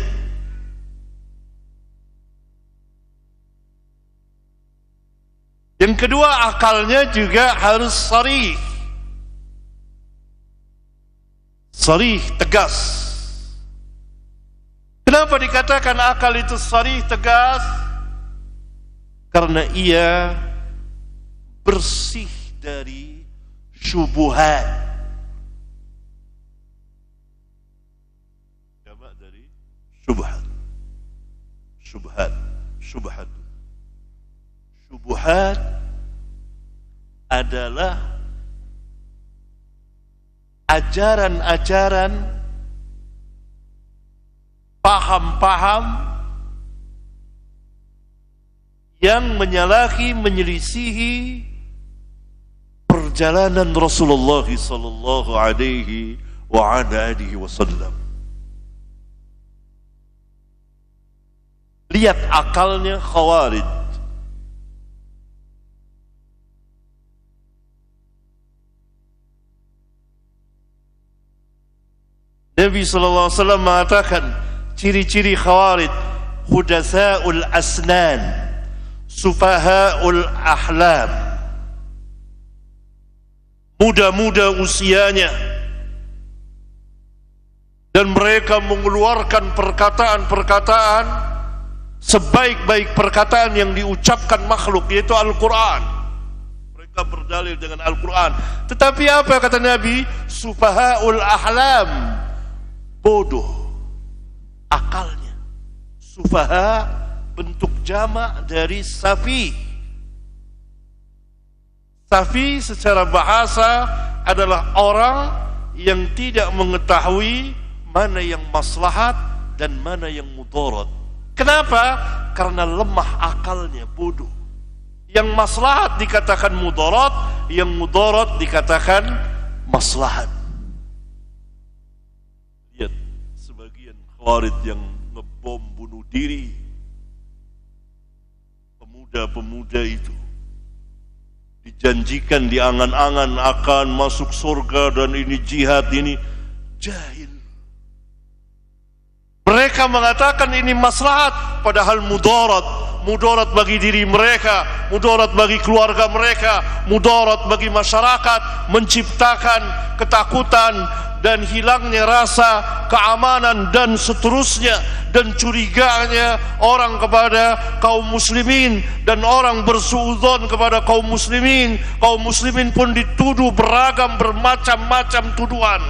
Yang kedua, akalnya juga harus sarih, tegas. Kenapa dikatakan akal itu sarih, tegas? Karena ia bersih dari syubhat. Jamak dari syubhat. Syubhat adalah ajaran-ajaran, paham-paham yang menyalahi, menyelisihi perjalanan Rasulullah sallallahu alaihi wa ala alihi wasallam. Lihat akalnya Khawarij. Nabi sallallahu alaihi wasallam mengatakan ciri-ciri Khawarij: hudatsaul asnan, sufahaul ahlam, muda-muda usianya, dan mereka mengeluarkan perkataan-perkataan sebaik-baik perkataan yang diucapkan makhluk, yaitu Al-Quran. Mereka berdalil dengan Al-Quran. Tetapi apa kata Nabi? Sufahaul ahlam, bodoh. akalnya. Sufaha bentuk jamak dari safi. Safi secara bahasa adalah orang yang tidak mengetahui mana yang maslahat dan mana yang mudarat. Kenapa? Karena lemah akalnya, bodoh. Yang maslahat dikatakan mudarat, yang mudarat dikatakan maslahat. Lihat sebagian khawarij yang ngebom bunuh diri. Pemuda-pemuda itu dijanjikan di angan-angan akan masuk surga dan ini jihad, ini jahil. Mereka mengatakan ini maslahat, padahal mudarat. Mudarat bagi diri mereka, mudarat bagi keluarga mereka, mudarat bagi masyarakat, menciptakan ketakutan dan hilangnya rasa keamanan dan seterusnya, dan curiganya orang kepada kaum muslimin dan orang bersuudzon kepada kaum muslimin. Kaum muslimin pun dituduh beragam bermacam-macam tuduhan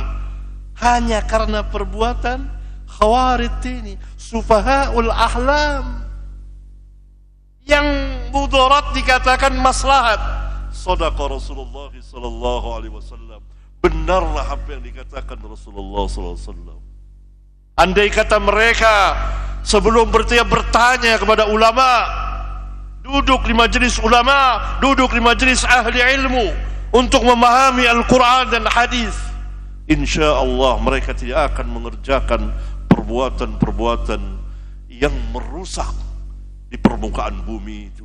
hanya karena perbuatan khawarij ini, sufahaul ahlam. Yang mudarat dikatakan maslahat. Shadaqa Rasulullah sallallahu alaihi wasallam. Benarlah apa yang dikatakan Rasulullah sallallahu alaihi wasallam. Andai kata mereka sebelum bertanya kepada ulama, duduk di majelis ulama, duduk di majelis ahli ilmu untuk memahami Al-Quran dan hadis, insyaallah mereka tidak akan mengerjakan perbuatan-perbuatan yang merusak di permukaan bumi itu.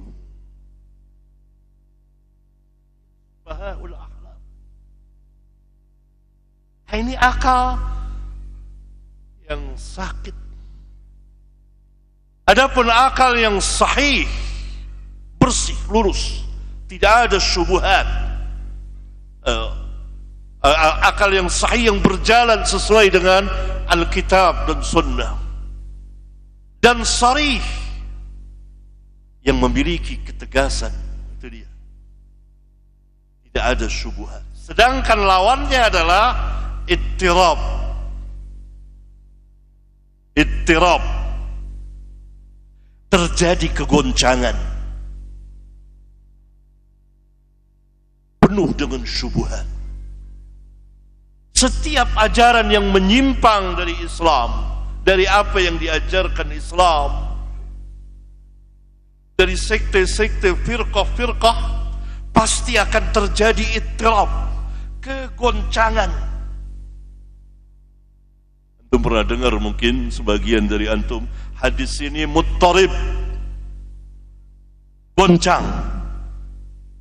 Bahaul akhlak. Ini akal yang sakit. Adapun akal yang sahih, bersih, lurus, tidak ada syubhat. Akal yang sahih yang berjalan sesuai dengan Alkitab dan Sunnah, dan sarih yang memiliki ketegasan, itu dia. Tidak ada syubhat. Sedangkan lawannya adalah ittirab. Ittirab. Terjadi kegoncangan. Penuh dengan syubhat. Setiap ajaran yang menyimpang dari Islam, dari apa yang diajarkan Islam, dari sekte-sekte, firqah-firqah, pasti akan terjadi ittirab, kegoncangan. Antum pernah dengar mungkin sebagian dari antum, hadis ini muttarib, goncang.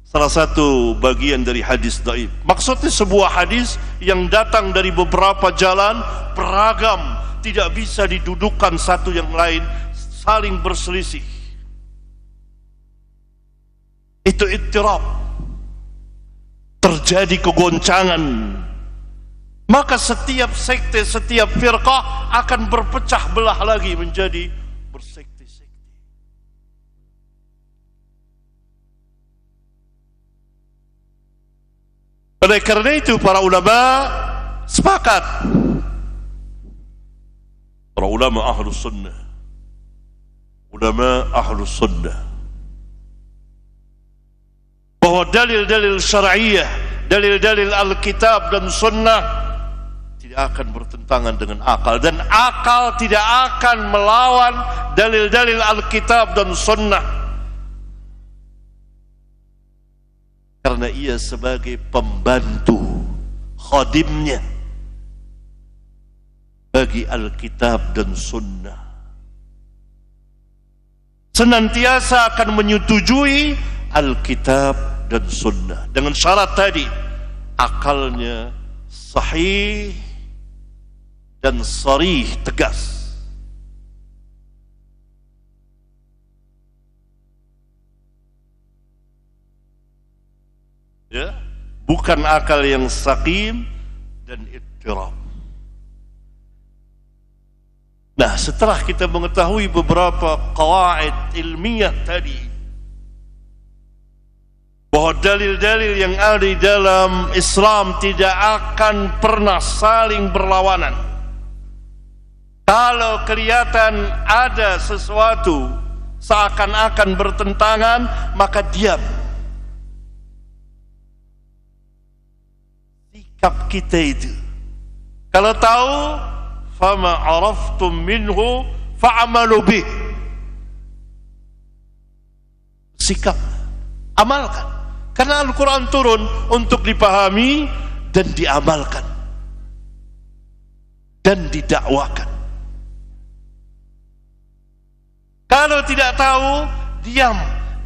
Salah satu bagian dari hadis dhaif. Maksudnya sebuah hadis yang datang dari beberapa jalan, beragam, tidak bisa didudukkan satu yang lain, saling berselisih. Itu ittirab, terjadi kegoncangan. Maka setiap sekte, setiap firqah akan berpecah belah lagi menjadi bersekte-sekte. Oleh karena itu para ulama sepakat, para ulama ahlus sunnah, ulama ahlus sunnah, bahwa dalil-dalil syar'iyah, dalil-dalil Alkitab dan Sunnah tidak akan bertentangan dengan akal, dan akal tidak akan melawan dalil-dalil Alkitab dan Sunnah, karena ia sebagai pembantu, khadimnya bagi Alkitab dan Sunnah, senantiasa akan menyetujui Alkitab dan Sunnah dengan syarat tadi, akalnya sahih dan sarih, tegas. Ya, bukan akal yang saqim dan ittirab. Nah, setelah kita mengetahui beberapa qawaid ilmiah tadi, bahwa dalil-dalil yang ada di dalam Islam tidak akan pernah saling berlawanan, Kalau kelihatan ada sesuatu seakan-akan bertentangan, maka diam. Sikap kita itu. Kalau tahu, fama araftum minhu fa'amalu bih. Sikap, amalkan. Karena Al-Quran turun untuk dipahami dan diamalkan dan didakwakan. Kalau tidak tahu, diam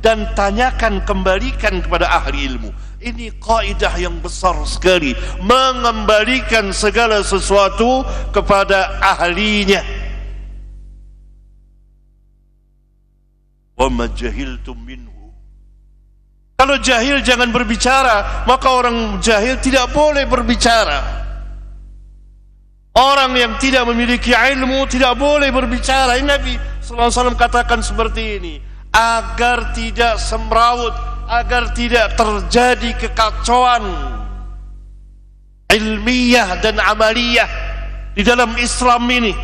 dan tanyakan, kembalikan kepada ahli ilmu. Ini kaidah yang besar sekali, mengembalikan segala sesuatu kepada ahlinya. Wa ma jahiltum minhu. Kalau jahil jangan berbicara, maka orang jahil tidak boleh berbicara. Orang yang tidak memiliki ilmu tidak boleh berbicara. Ini Nabi sallallahu alaihi wasallam katakan seperti ini, agar tidak semrawut, agar tidak terjadi kekacauan ilmiah dan amaliyah di dalam Islam ini.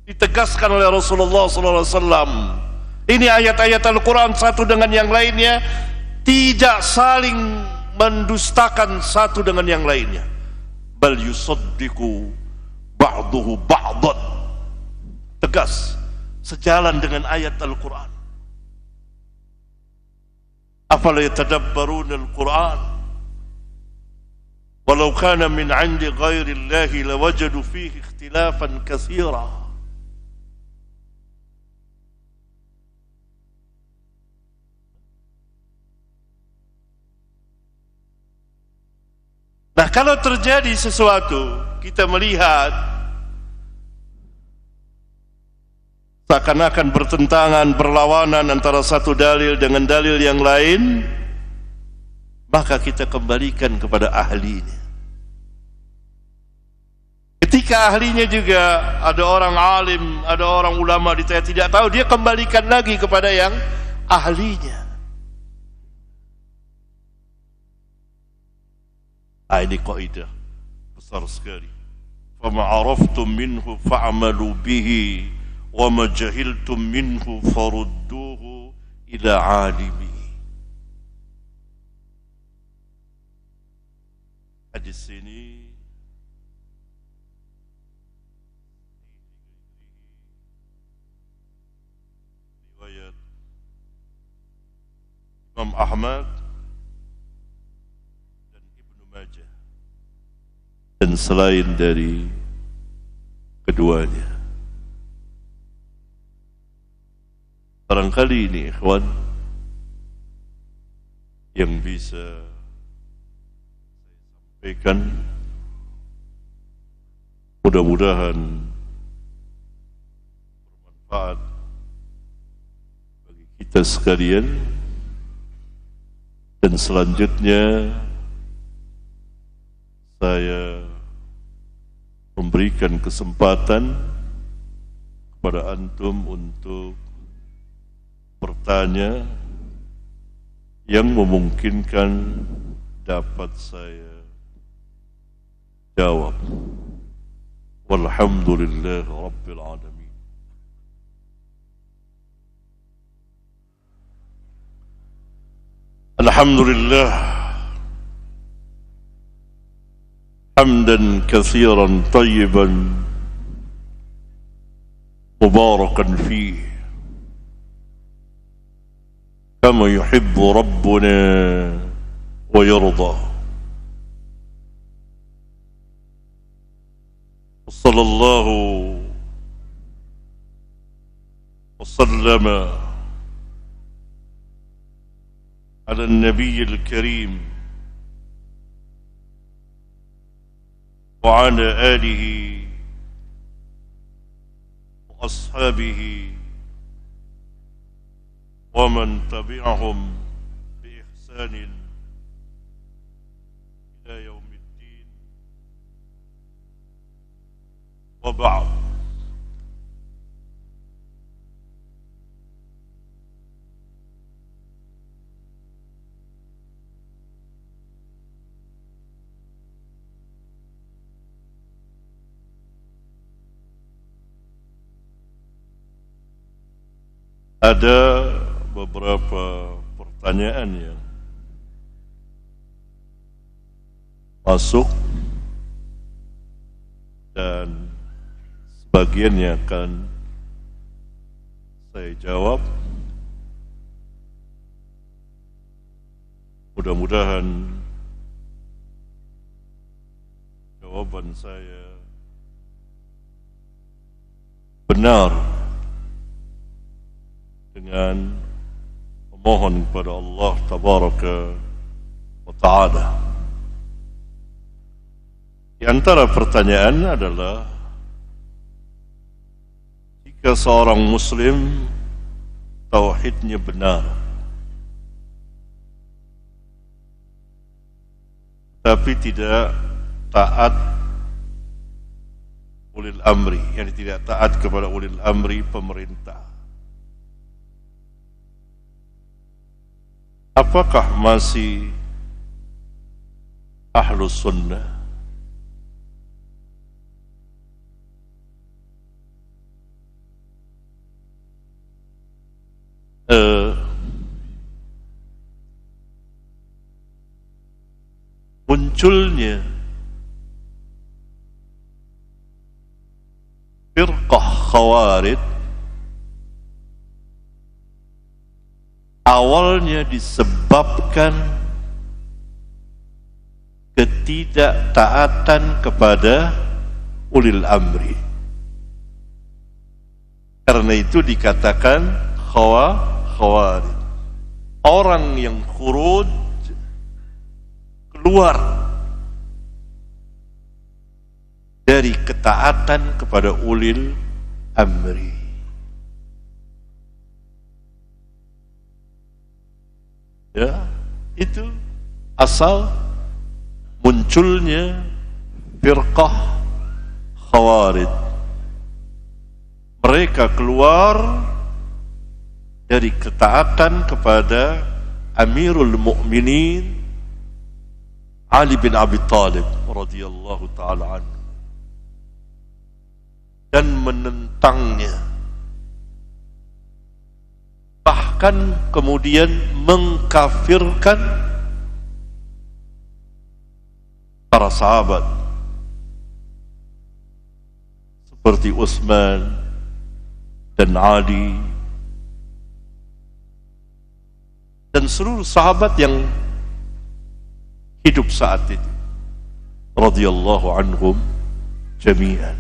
Ditegaskan oleh Rasulullah sallallahu alaihi wasallam. Ini ayat-ayat Al-Quran satu dengan yang lainnya tidak saling mendustakan satu dengan yang lainnya. Bal yusaddiqu ba'duhu ba'dan. Tegas, sejalan dengan ayat Al-Quran. Afala yatadabbaruna Al-Quran walau kana min 'indi ghairi Allahi lawajadu fihi ikhtilafan katsira. Nah, kalau terjadi sesuatu, kita melihat seakan-akan bertentangan, berlawanan antara satu dalil dengan dalil yang lain, maka kita kembalikan kepada ahlinya. Ketika ahlinya juga ada orang alim, ada orang ulama ditanya tidak tahu, dia kembalikan lagi kepada yang ahlinya. Ini kaidah besar sekali. Fama araftum minhu fa'amalu bihi wa ma jahiltum minhu farudduhu ila alimihi. Hadis ini riwayat Imam Ahmad dan selain dari keduanya. Barangkali ini ikhwan yang bisa saya sampaikan, mudah-mudahan bermanfaat bagi kita sekalian. Dan selanjutnya saya memberikan kesempatan kepada antum untuk bertanya yang memungkinkan dapat saya jawab. Walhamdulillah Rabbil Alamin. Alhamdulillah حمدا كثيرا طيبا مباركا فيه كما يحب ربنا ويرضى. وصلى الله وسلم على النبي الكريم وعلى آله وأصحابه ومن تبعهم بإحسان إلى يوم الدين، وبعد. Ada beberapa pertanyaan yang masuk dan sebagiannya akan saya jawab. Mudah-mudahan jawaban saya benar dengan memohon kepada Allah Tabaraka wa Ta'ala. Di antara pertanyaan adalah, jika seorang muslim tauhidnya benar tapi tidak taat ulil amri, yang tidak taat kepada ulil amri pemerintah, apakah masih ahlus sunnah? Munculnya firqah khawarij awalnya disebabkan ketidaktaatan kepada ulil amri. Karena itu dikatakan khawarij, orang yang khuruj, keluar dari ketaatan kepada ulil amri. Ya, itu asal munculnya firqah khawarij. Mereka keluar dari ketaatan kepada Amirul Mukminin Ali bin Abi Thalib radhiyallahu ta'ala anhu dan menentangnya, bahkan kemudian mengkafirkan para sahabat seperti Utsman dan Ali dan seluruh sahabat yang hidup saat itu radhiyallahu anhum jami'an,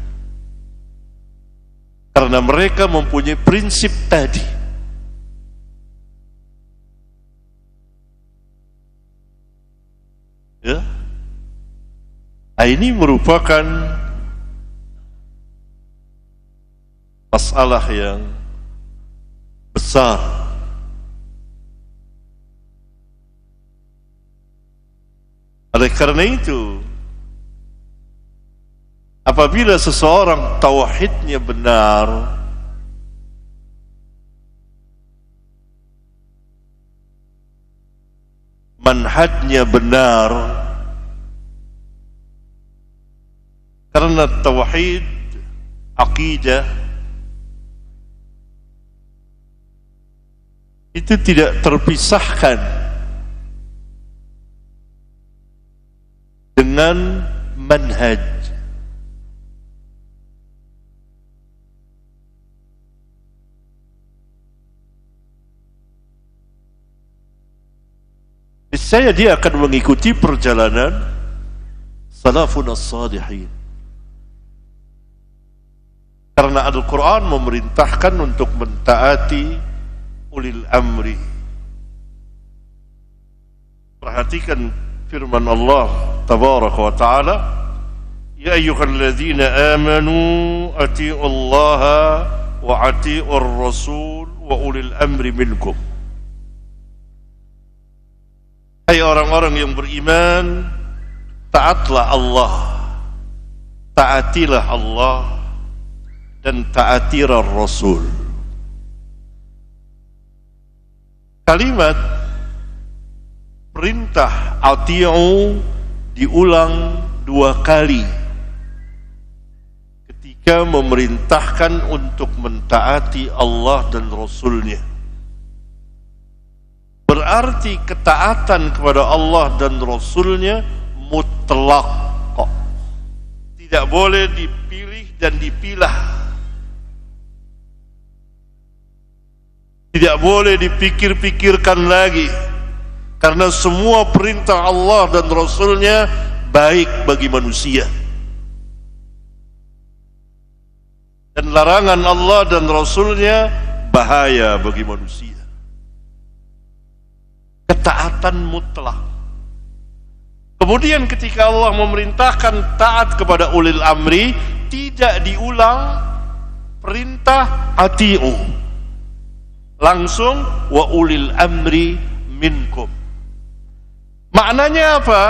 karena mereka mempunyai prinsip tadi. Ya, ini merupakan masalah yang besar. Oleh karena itu, apabila seseorang tauhidnya benar, manhajnya benar, karena tauhid, akidah itu tidak terpisahkan dengan manhaj. Niscaya dia akan mengikuti perjalanan salafun as-salihin, karena Al-Quran memerintahkan untuk mentaati ulil amri. Perhatikan firman Allah Tabaraka wa Ta'ala, ya ayyuhalladzina amanu ati'u Allah wa ati'u ar-rasul wa ulil amri minkum. Hai orang-orang yang beriman, taatlah Allah, taatilah Allah, dan taatilah Rasul. Kalimat perintah ati'u diulang 2 kali ketika memerintahkan untuk mentaati Allah dan Rasulnya. berarti ketaatan kepada Allah dan Rasulnya mutlak kok. Tidak boleh dipilih dan dipilah. Tidak boleh dipikir-pikirkan lagi. Karena semua perintah Allah dan Rasulnya baik bagi manusia. Dan larangan Allah dan Rasulnya bahaya bagi manusia. Ketaatan mutlak. Kemudian ketika Allah memerintahkan taat kepada ulil amri, tidak diulang perintah ati'u. Langsung wa ulil amri minkum. Maknanya apa?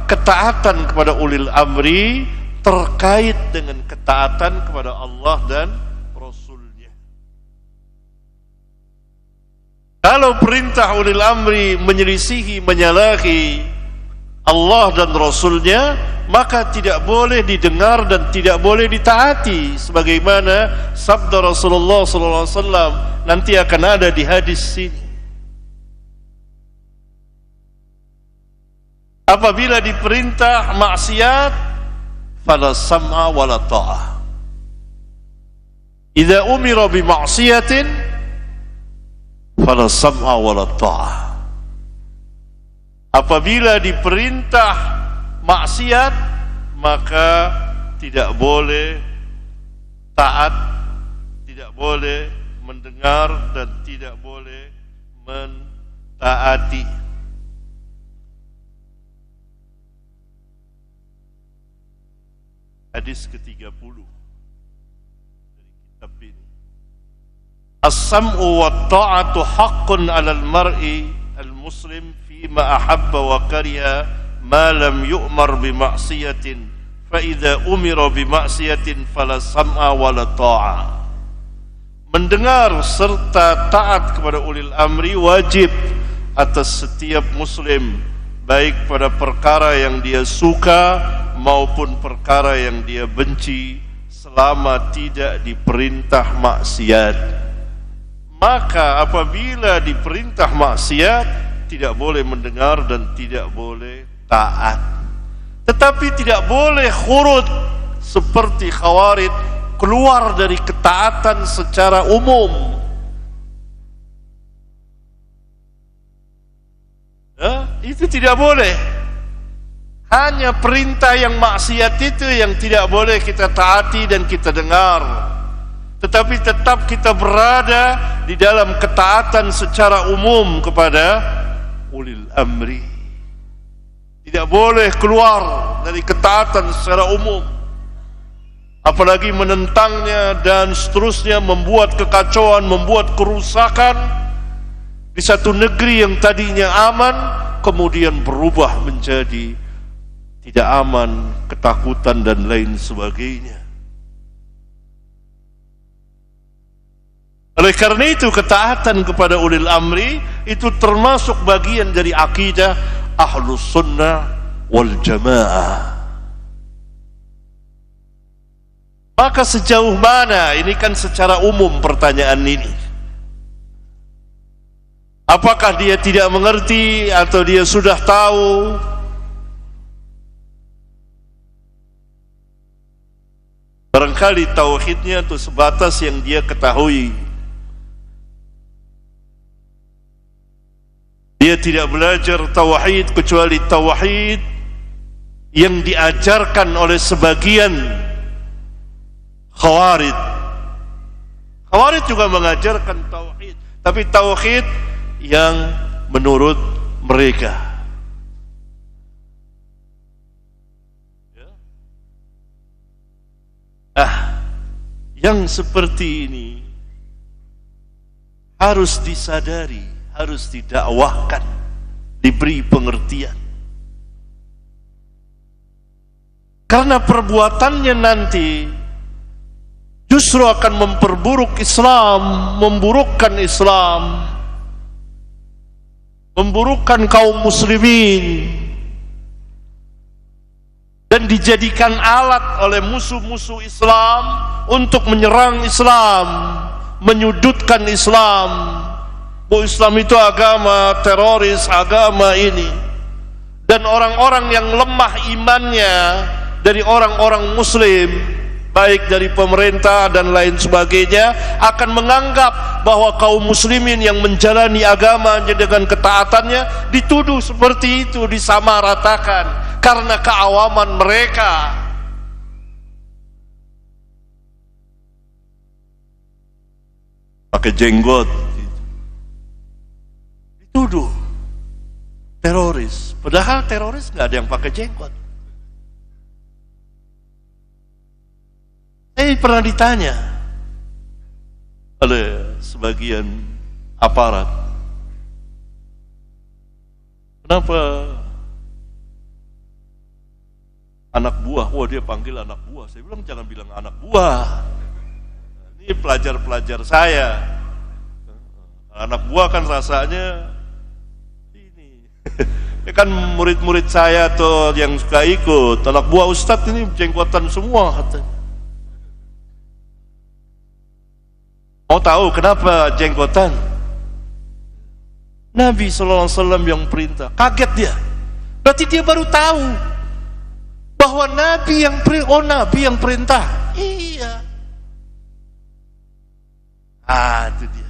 Ketaatan kepada ulil amri terkait dengan ketaatan kepada Allah dan Rasulnya. Kalau perintah ulil amri menyelisihi, menyalahi Allah dan Rasulnya, maka tidak boleh didengar dan tidak boleh ditaati. Sebagaimana sabda Rasulullah SAW nanti akan ada di hadis ini. Apabila diperintah maksiat, fala sam'a wala ta'ah. Idza umira bi ma'siyatin, fala sam'a wala ta'ah. Apabila diperintah maksiat, maka tidak boleh taat, tidak boleh mendengar dan tidak boleh mentaati. Hadis ke-30 dari kitab ini. As-sam'u wa ta'atu haqqun 'alal mar'i al-muslim fima ahabba wa kariha ma lam yu'mar bi ma'siyatin fa idza umira bi ma'siyatin fala sam'a wala ta'ah. Mendengar serta taat kepada ulil amri wajib atas setiap muslim, baik pada perkara yang dia suka maupun perkara yang dia benci, selama tidak diperintah maksiat. Maka apabila diperintah maksiat, tidak boleh mendengar dan tidak boleh taat. Tetapi tidak boleh khurud seperti Khawarij, keluar dari ketaatan secara umum. Itu tidak boleh. Hanya perintah yang maksiat itu yang tidak boleh kita taati dan kita dengar. Tetapi tetap kita berada di dalam ketaatan secara umum kepada ulil amri. Tidak boleh keluar dari ketaatan secara umum, apalagi menentangnya dan seterusnya, membuat kekacauan, membuat kerusakan di satu negeri yang tadinya aman, kemudian berubah menjadi tidak aman, ketakutan dan lain sebagainya. Oleh karena itu ketaatan kepada ulil amri itu termasuk bagian dari akidah Ahlus Sunnah wal Jamaah. Maka sejauh mana, ini kan secara umum pertanyaan ini, apakah dia tidak mengerti atau dia sudah tahu? Barangkali tauhidnya itu sebatas yang dia ketahui. Dia tidak belajar tauhid kecuali tauhid yang diajarkan oleh sebagian Khawarij. Khawarij juga mengajarkan tauhid, tapi tauhid yang menurut mereka. Yang seperti ini harus disadari, harus didakwahkan, diberi pengertian. Karena perbuatannya nanti justru akan memperburuk Islam, memburukkan Islam, memburukkan kaum muslimin, dan dijadikan alat oleh musuh-musuh Islam untuk menyerang Islam, menyudutkan Islam, bahwa Islam itu agama teroris, agama ini. Dan orang-orang yang lemah imannya dari orang-orang muslim, baik dari pemerintah dan lain sebagainya, akan menganggap bahwa kaum muslimin yang menjalani agamanya dengan ketaatannya dituduh seperti itu, disamaratakan karena keawaman mereka. Pakai jenggot dituduh teroris, padahal teroris nggak ada yang pakai jenggot. Saya pernah ditanya oleh sebagian aparat, kenapa anak buah? Wah, dia panggil anak buah. Saya bilang jangan bilang anak buah. Ini pelajar-pelajar saya. Anak buah kan rasanya ini. Kan murid-murid saya tuh yang suka ikut. Anak buah Ustadz ini jenggotan semua katanya. Mau tahu kenapa jenggotan? Nabi SAW yang perintah. Kaget dia. Berarti dia baru tahu bahwa Nabi yang perintah. Iya. Itu dia.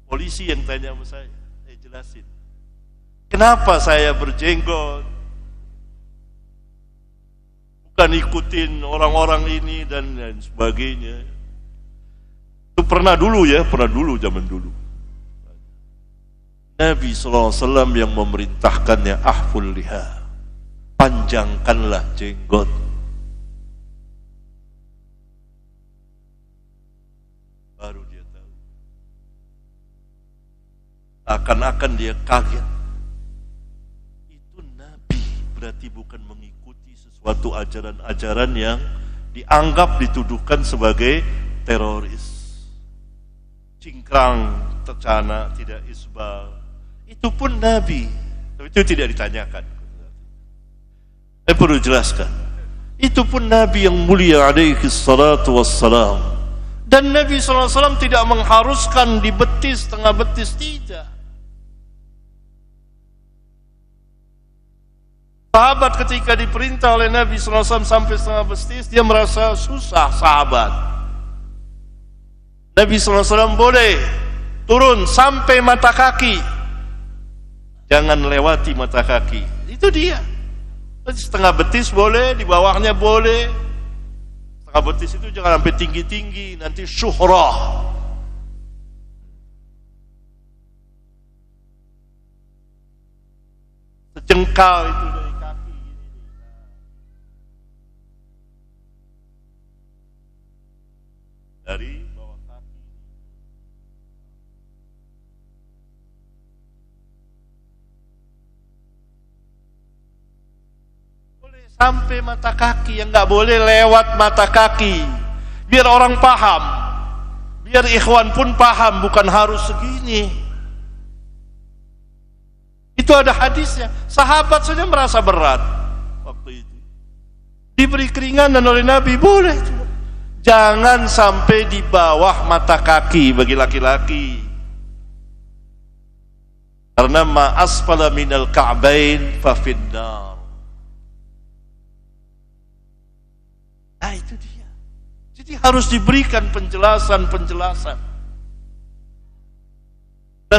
Polisi yang tanya sama saya jelasin. Kenapa saya berjenggot? Bukan ikutin orang-orang ini dan lain sebagainya. Itu pernah dulu zaman dulu. Nabi SAW yang memerintahkannya, ahful liha, panjangkanlah jenggot. Baru dia tahu. Akan-akan dia kaget. Itu Nabi, berarti bukan mengikuti sesuatu ajaran-ajaran yang dianggap dituduhkan sebagai teroris. Cingkrang, tercana, tidak isbal. Itu pun Nabi. Tapi itu tidak ditanyakan. Saya perlu jelaskan. Itu pun Nabi yang mulia alaihi salatu wassalam. Dan Nabi SAW tidak mengharuskan di betis, tengah betis, tidak. Sahabat ketika diperintah oleh Nabi SAW sampai setengah betis, dia merasa susah sahabat. Nabi SAW boleh turun sampai mata kaki, jangan lewati mata kaki. Itu dia. Setengah betis boleh, di bawahnya boleh. Setengah betis itu jangan sampai tinggi-tinggi, nanti syuhrah. Sejengkal itu dari kaki gini. Dari sampai mata kaki, yang nggak boleh lewat mata kaki. Biar orang paham, biar ikhwan pun paham, bukan harus segini. Itu ada hadisnya. Sahabat saja merasa berat waktu itu. Diberi keringanan oleh Nabi, boleh. Jangan sampai di bawah mata kaki bagi laki-laki. Karena ma asfala minal ka'bain fa finnar. Nah itu dia. Jadi harus diberikan penjelasan-penjelasan. Dan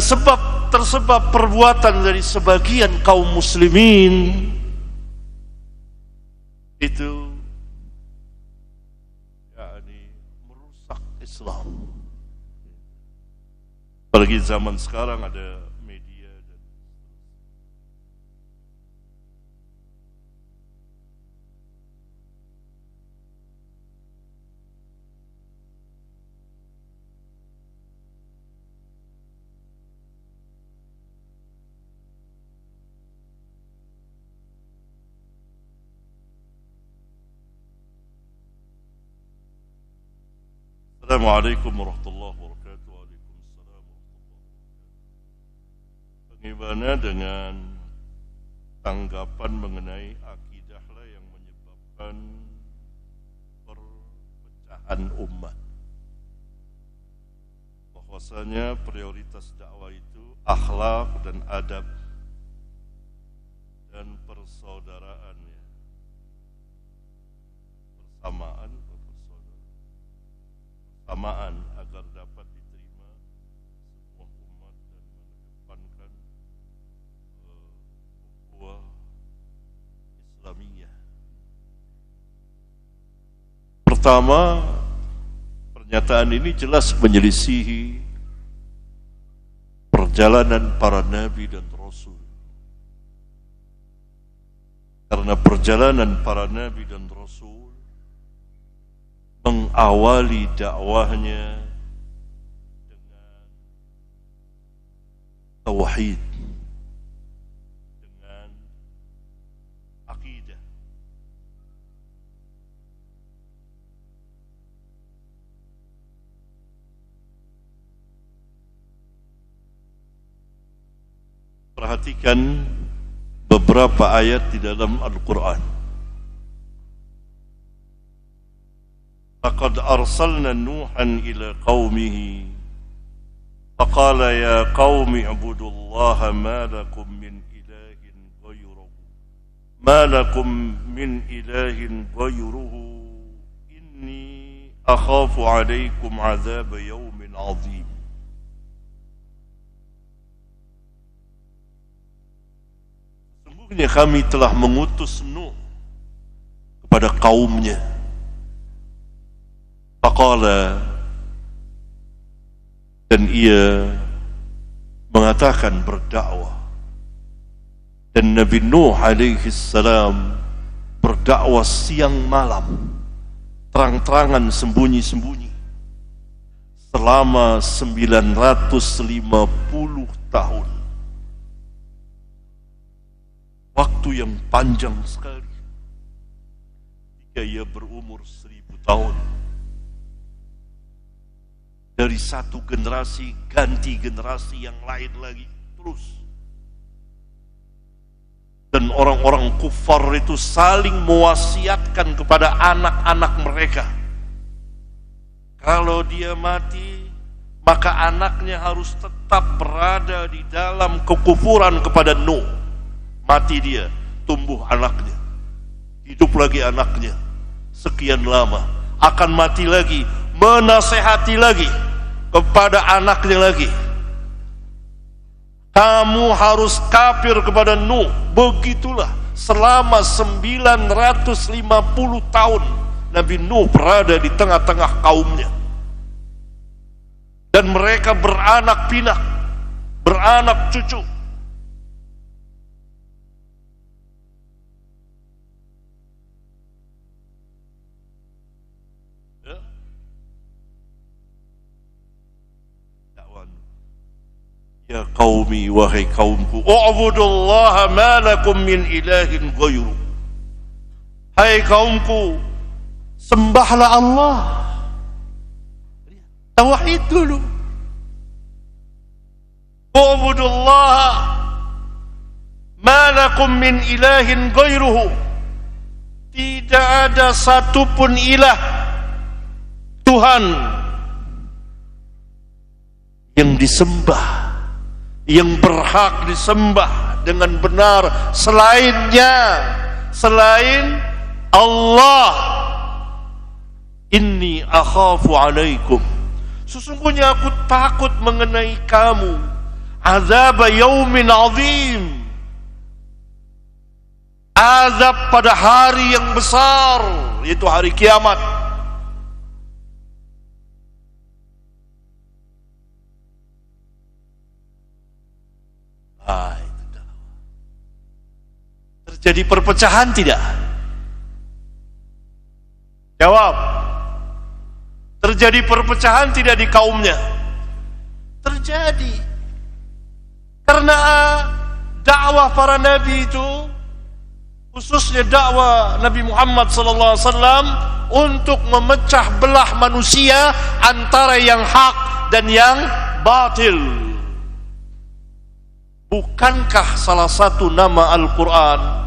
tersebab perbuatan dari sebagian kaum muslimin itu merusak Islam. Apalagi zaman sekarang ada media dan Assalamualaikum warahmatullahi wabarakatuh. Waalaikumsalam warahmatullahi wabarakatuh. Bagaimana dengan tanggapan mengenai akidahlah yang menyebabkan perpecahan umat? Bahwa bahwasanya prioritas dakwah itu akhlak dan adab dan persaudaraannya, persamaan agar dapat diterima semua umat dan mengedepankan ukhuwah Islamiyah. Pertama, pernyataan ini jelas menyelisihi perjalanan para nabi dan rasul. Karena perjalanan para nabi dan rasul mengawali dakwahnya dengan tauhid, dengan akidah. Perhatikan beberapa ayat di dalam Al-Quran. Laqad arsalna Nuhan ila qaumihi faqala ya qaumi ibudullaha ma lakum min ilahin ghayruhu inni akhafu alaikum azab yawmin azim. Kami telah mengutus Nuh kepada kaumnya. Faqala, dan ia mengatakan berdakwah. Dan Nabi Nuh alaihi salam berdakwah siang malam, terang-terangan sembunyi-sembunyi selama 950 tahun. Waktu yang panjang sekali jika ia berumur 1000 tahun. Dari satu generasi ganti generasi yang lain lagi terus. Dan orang-orang kufar itu saling mewasiatkan kepada anak-anak mereka, kalau dia mati maka anaknya harus tetap berada di dalam kekufuran kepada Nuh. Mati dia, tumbuh anaknya, hidup lagi anaknya, sekian lama, akan mati lagi, menasehati lagi kepada anaknya lagi. Kamu harus kafir kepada Nuh. Begitulah selama 950 tahun Nabi Nuh berada di tengah-tengah kaumnya. Dan mereka beranak pinak, beranak cucu. Ya qaumi, wahai kaumku, u'budullaha ma lakum min ilahin ghairu. Hai kaumku, sembahlah Allah. Tauhid dulu. U'budullaha ma lakum min ilahin ghairuhu. Tidak ada satupun ilah, Tuhan, yang disembah, yang berhak disembah dengan benar selainnya, selain Allah. Inni akhafu alaikum, sesungguhnya aku takut mengenai kamu, azab yaumin azim, azab pada hari yang besar, yaitu hari kiamat. Itu dakwah. Terjadi perpecahan tidak? Jawab. Terjadi perpecahan tidak di kaumnya? Terjadi. Karena dakwah para nabi itu, khususnya dakwah Nabi Muhammad SAW, untuk memecah belah manusia antara yang hak dan yang batil. Bukankah salah satu nama Al-Quran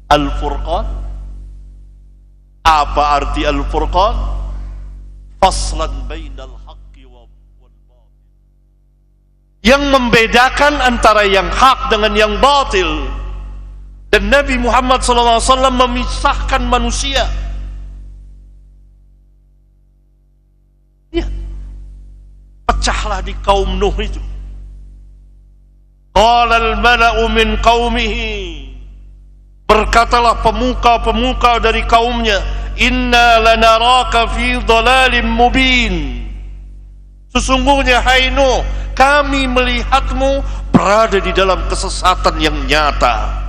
Al-Furqan? Apa arti Al-Furqan? Faslan bainal haqqi wal batil. yang membedakan antara yang hak dengan yang batil. Dan Nabi Muhammad SAW memisahkan manusia. Ya, pecahlah di kaum Nuh itu. Qala al-mala'u min qaumihi, berkatalah pemuka-pemuka dari kaumnya, inna lanaraka fi dhalalin mubin, sesungguhnya hai Nuh, kami melihatmu berada di dalam kesesatan yang nyata.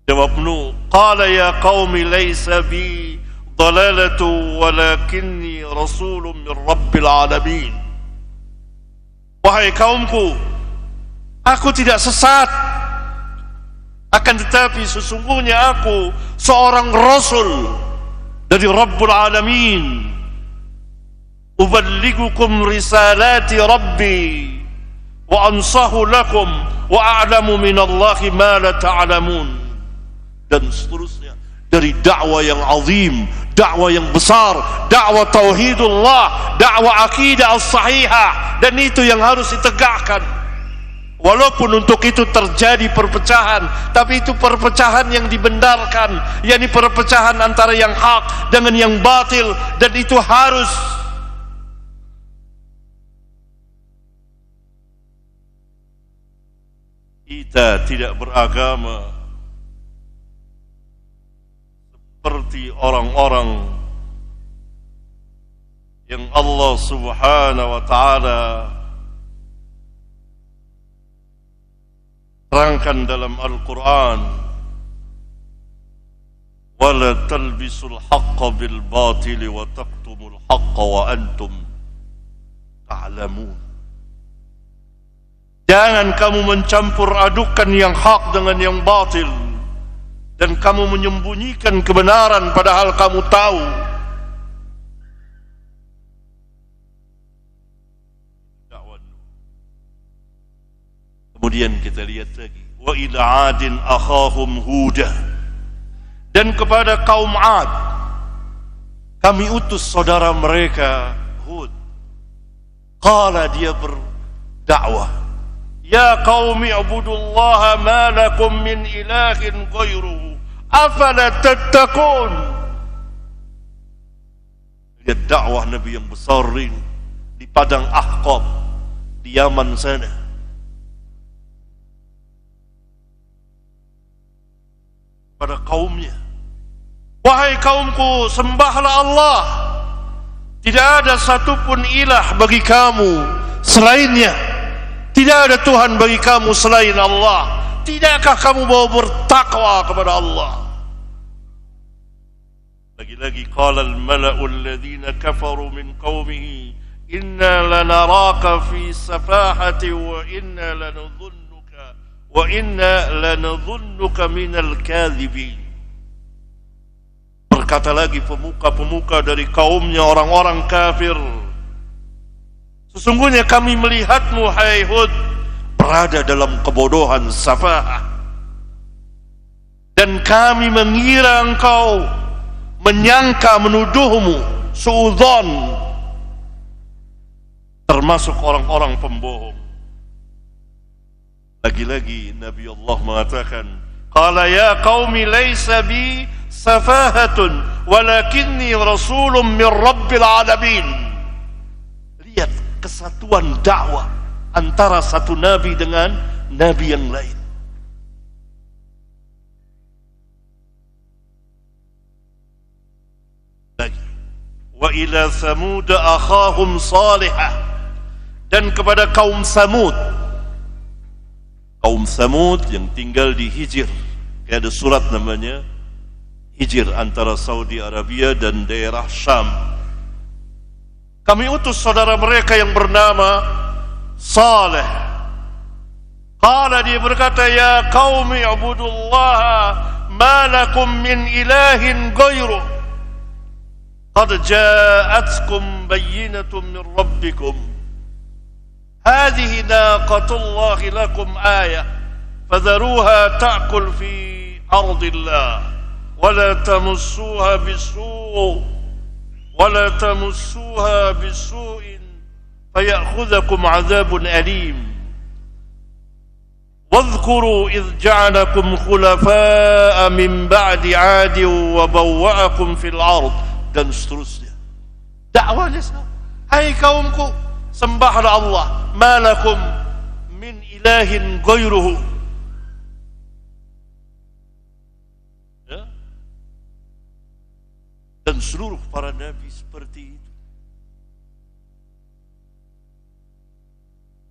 Jawab Nuh, qala ya qaumi laysa bi dhalalatu walakinni rasulun min rabbil alamin. Wahai kaumku, aku tidak sesat, akan tetapi sesungguhnya aku seorang rasul dari Rabbul Alamin. Uballigukum risalati Rabbi wa ansahu lakum wa a'lamu minallahi ma la ta'lamun. Dan seterusnya dari dakwah yang azim, dakwah yang besar, dakwah tauhidullah, dakwah akidah as-sahihah, dan itu yang harus ditegakkan. Walaupun untuk itu terjadi perpecahan, tapi itu perpecahan yang dibenarkan, yakni perpecahan antara yang hak dengan yang batil, dan itu harus kita tidak beragama seperti orang-orang yang Allah Subhanahu wa ta'ala terangkan dalam Al-Quran, wala talbisul haqqa bil batili wa taqtumul haqqa wa antum ta'lamun. Jangan kamu mencampur adukan yang hak dengan yang batil, dan kamu menyembunyikan kebenaran padahal kamu tahu. Kemudian kita lihat lagi, wa ila adin akhahum huda, dan kepada kaum Ad kami utus saudara mereka Hud. Qala, dia berdakwah, ya qaumi ibudullaha ma lakum min ilahin ghairuhu afala tattaqun. Lihat dakwah Nabi yang besar ini di padang Ahqaf di Yaman sana. Pada kaumnya, wahai kaumku, sembahlah Allah, tidak ada satupun ilah bagi kamu selainnya, tidak ada Tuhan bagi kamu selain Allah. Tidakkah kamu mau bertakwa kepada Allah? Lagi-lagi, qala al-mala'u alladhina kafaru min qaumihi inna lanaraka fi safahati wa inna lanadhunnuka minal kadhibin. Berkata lagi pemuka-pemuka dari kaumnya, orang-orang kafir, sesungguhnya kami melihatmu hai Hud berada dalam kebodohan, safahah, dan kami mengira engkau, menyangka, menuduhmu suudzon, termasuk orang-orang pembohong. Lagi-lagi Nabi Allah mengatakan, qala ya qaumi laysa bi safahatun walakinni rasulun min rabbil alamin. Lihat kesatuan dakwah antara satu nabi dengan nabi yang lain. Lagi, wa ila Thamud akhahum Salihah, dan kepada kaum Thamud. Kaum Thamud yang tinggal di Hijr, ada surat namanya Hijr, antara Saudi Arabia dan daerah Syam. Kami utus saudara mereka yang bernama Saleh. Qala, dia berkata, ya qaumi ibudullaha ma lakum min ilahin ghairuh qad ja'atkum bayyinatun min rabbikum hadhihi naqatullahi lakum ayah fadharuha ta'kul fi ardillah wala tamussuha bisu'in فيأخذكم عذاب أليم واذكروا إذ جعلكم خلفاء من بعد عاد وبوأكم في الأرض, dan seterusnya. Dakwahnya hai kaumku, sembahlah Allah, malakum min ilahin ghairuhu. Ya? Dan seluruh para nabi seperti itu.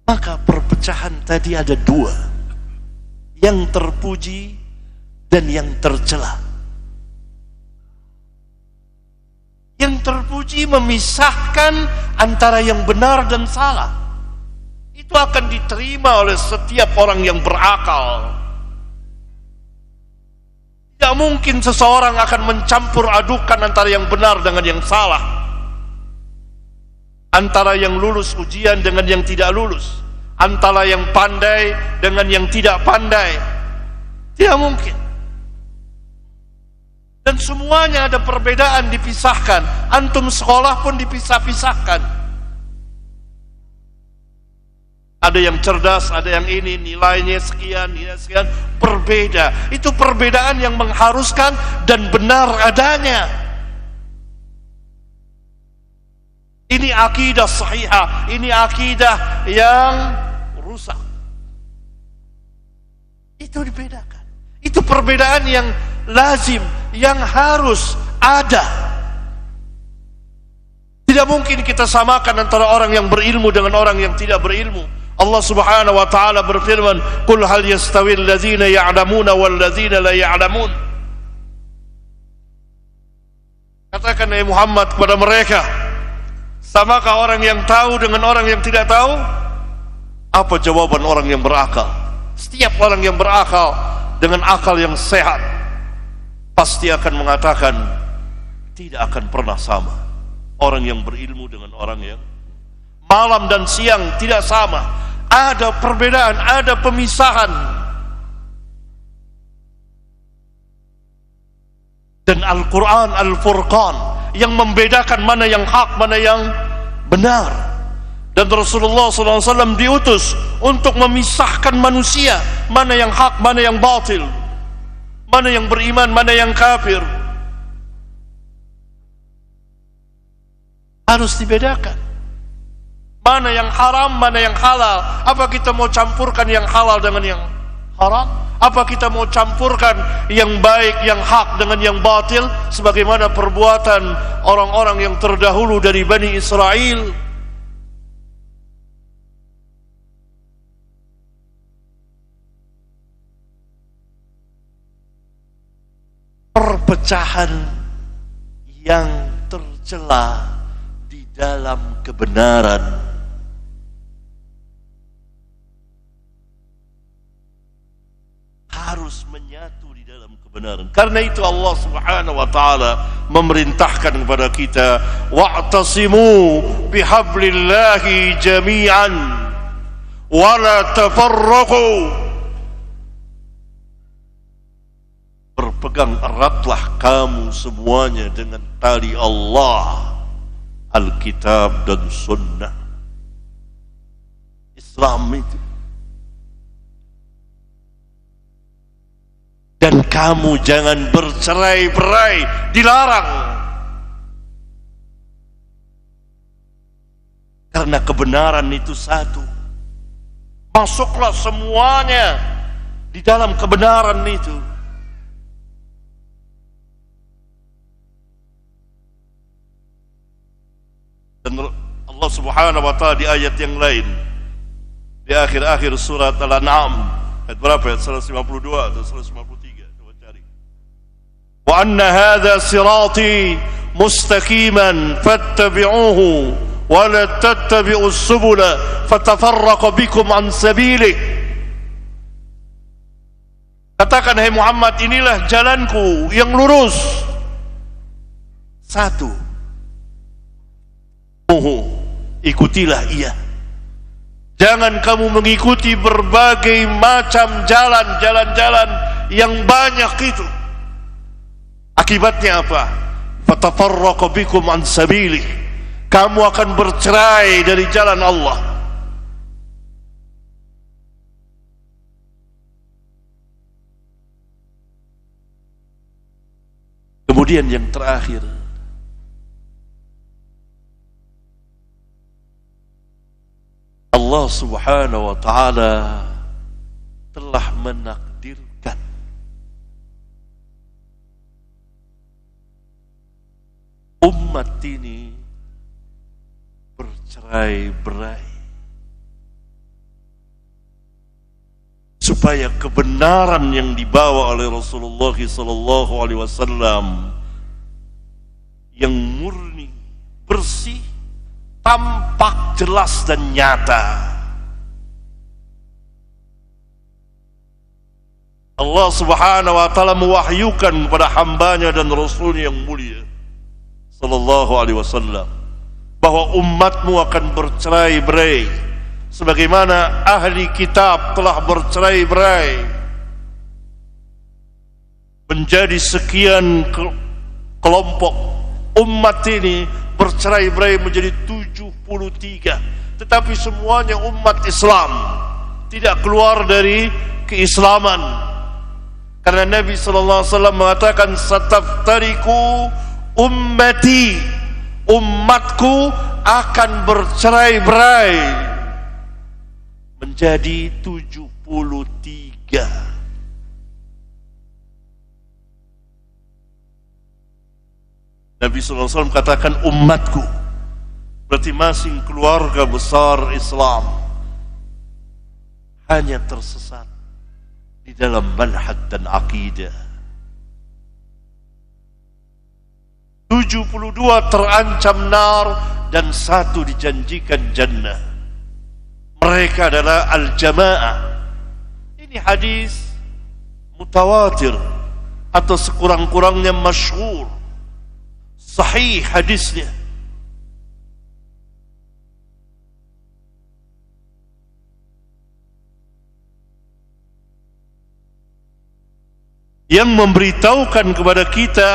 Maka perpecahan tadi ada dua, yang terpuji dan yang tercela. Yang terpuji memisahkan antara yang benar dan salah. Itu akan diterima oleh setiap orang yang berakal. Tidak mungkin seseorang akan mencampur adukan antara yang benar dengan yang salah, antara yang lulus ujian dengan yang tidak lulus, antara yang pandai dengan yang tidak pandai. Tidak mungkin. Dan semuanya ada perbedaan, dipisahkan. Antum sekolah pun dipisah-pisahkan. Ada yang cerdas, ada yang ini, nilainya sekian, nilainya sekian. Berbeda. Itu perbedaan yang mengharuskan dan benar adanya. Ini akidah sahihah, ini akidah yang rusak. Itu dibedakan. Itu perbedaan yang lazim, yang harus ada. Tidak mungkin kita samakan antara orang yang berilmu dengan orang yang tidak berilmu. Allah Subhanahu wa taala berfirman, "Qul hal yastawil ladzina ya'lamuna wal ladzina la ya'lamun." Katakan hai Muhammad kepada mereka, samakah orang yang tahu dengan orang yang tidak tahu? Apa jawaban orang yang berakal? Setiap orang yang berakal dengan akal yang sehat pasti akan mengatakan tidak akan pernah sama. Orang yang berilmu dengan orang yang malam dan siang tidak sama. Ada perbedaan, ada pemisahan. Dan Al-Quran Al-Furqan yang membedakan mana yang hak, mana yang benar. Dan Rasulullah SAW diutus untuk memisahkan manusia, mana yang hak, mana yang batil, mana yang beriman, mana yang kafir. Harus dibedakan. Mana yang haram, mana yang halal. Apa kita mau campurkan yang halal dengan yang haram? Apa kita mau campurkan yang baik, yang hak dengan yang batil, sebagaimana perbuatan orang-orang yang terdahulu dari Bani Israel? Perpecahan yang tercela di dalam kebenaran harus menyatu di dalam kebenaran. Karena itu Allah Subhanahu wa taala memerintahkan kepada kita, wa'tasimu bihablillahi jami'an wa la tafarraqu. Berpegang eratlah kamu semuanya dengan tali Allah, Alkitab dan Sunnah. Islam itu. Dan kamu jangan bercerai-berai, dilarang. Karena kebenaran itu satu. Masuklah semuanya di dalam kebenaran itu. Dan Allah Subhanahu wa taala di ayat yang lain, di akhir-akhir surat Al-An'am, ayat berapa? Ayat 152 atau 153? Coba cari. Wa anna hadza sirati mustaqiman fattabi'uhu wa la tattabi'us subula fatafarraqa bikum an sabilihi. Katakan hai Muhammad, inilah jalanku yang lurus. Satu. Ikutilah ia. Jangan kamu mengikuti berbagai macam jalan-jalan yang banyak itu. Akibatnya apa? Fatafarraqu bikum an sabilih. kamu akan bercerai dari jalan Allah. Kemudian yang terakhir, Allah subhanahu wa ta'ala telah menakdirkan umat ini bercerai-berai supaya kebenaran yang dibawa oleh Rasulullah SAW yang murni, bersih, tampak jelas dan nyata. Allah subhanahu wa ta'ala mewahyukan kepada hambanya dan Rasulnya yang mulia sallallahu alaihi wasallam bahwa umatmu akan bercerai-berai sebagaimana ahli kitab telah bercerai-berai menjadi sekian kelompok. Umat ini bercerai-berai menjadi 73, tetapi semuanya umat Islam, tidak keluar dari keislaman. Karena Nabi sallallahu alaihi wasallam mengatakan sataftariku ummati, umatku akan bercerai-berai menjadi 73. Nabi SAW katakan umatku, berarti masing keluarga besar Islam hanya tersesat di dalam manhaj dan akidah. 72 terancam nar dan 1 dijanjikan jannah. Mereka adalah al-jamaah. Ini hadis mutawatir atau sekurang-kurangnya masyhur, sahih hadisnya. Yang memberitahukan kepada kita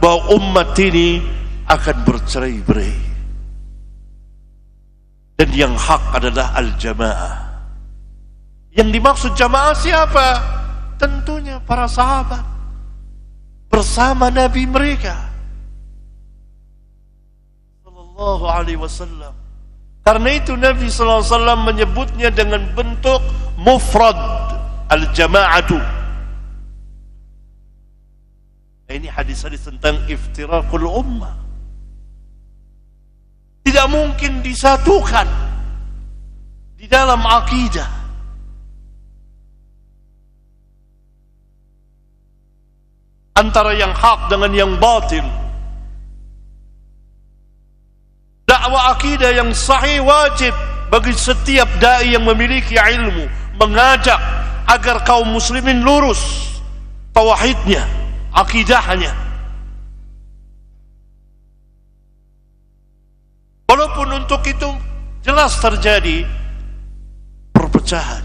bahwa umat ini akan bercerai-berai. Dan yang hak adalah al-jamaah. Yang dimaksud jamaah siapa? Tentunya para sahabat bersama Nabi mereka sallallahu alaihi wasallam. Karena itu Nabi sallallahu alaihi wasallam menyebutnya dengan bentuk mufrad, al-jama'atu. Ini hadis-hadis tentang iftiraqul ummah. Tidak mungkin disatukan di dalam akidah. Antara yang hak dengan yang batil. Dakwah akidah yang sahih wajib bagi setiap dai yang memiliki ilmu, mengajak agar kaum muslimin lurus tauhidnya, akidahnya. Walaupun untuk itu jelas terjadi perpecahan,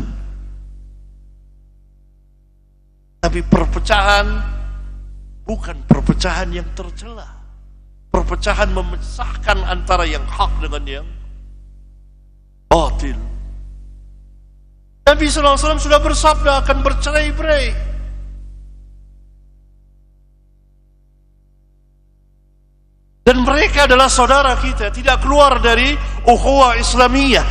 tapi perpecahan bukan perpecahan yang tercela. Perpecahan memisahkan antara yang hak dengan yang batil. Nabi SAW sudah bersabda akan bercerai-berai. Dan mereka adalah saudara kita, tidak keluar dari ukhuwah Islamiyah.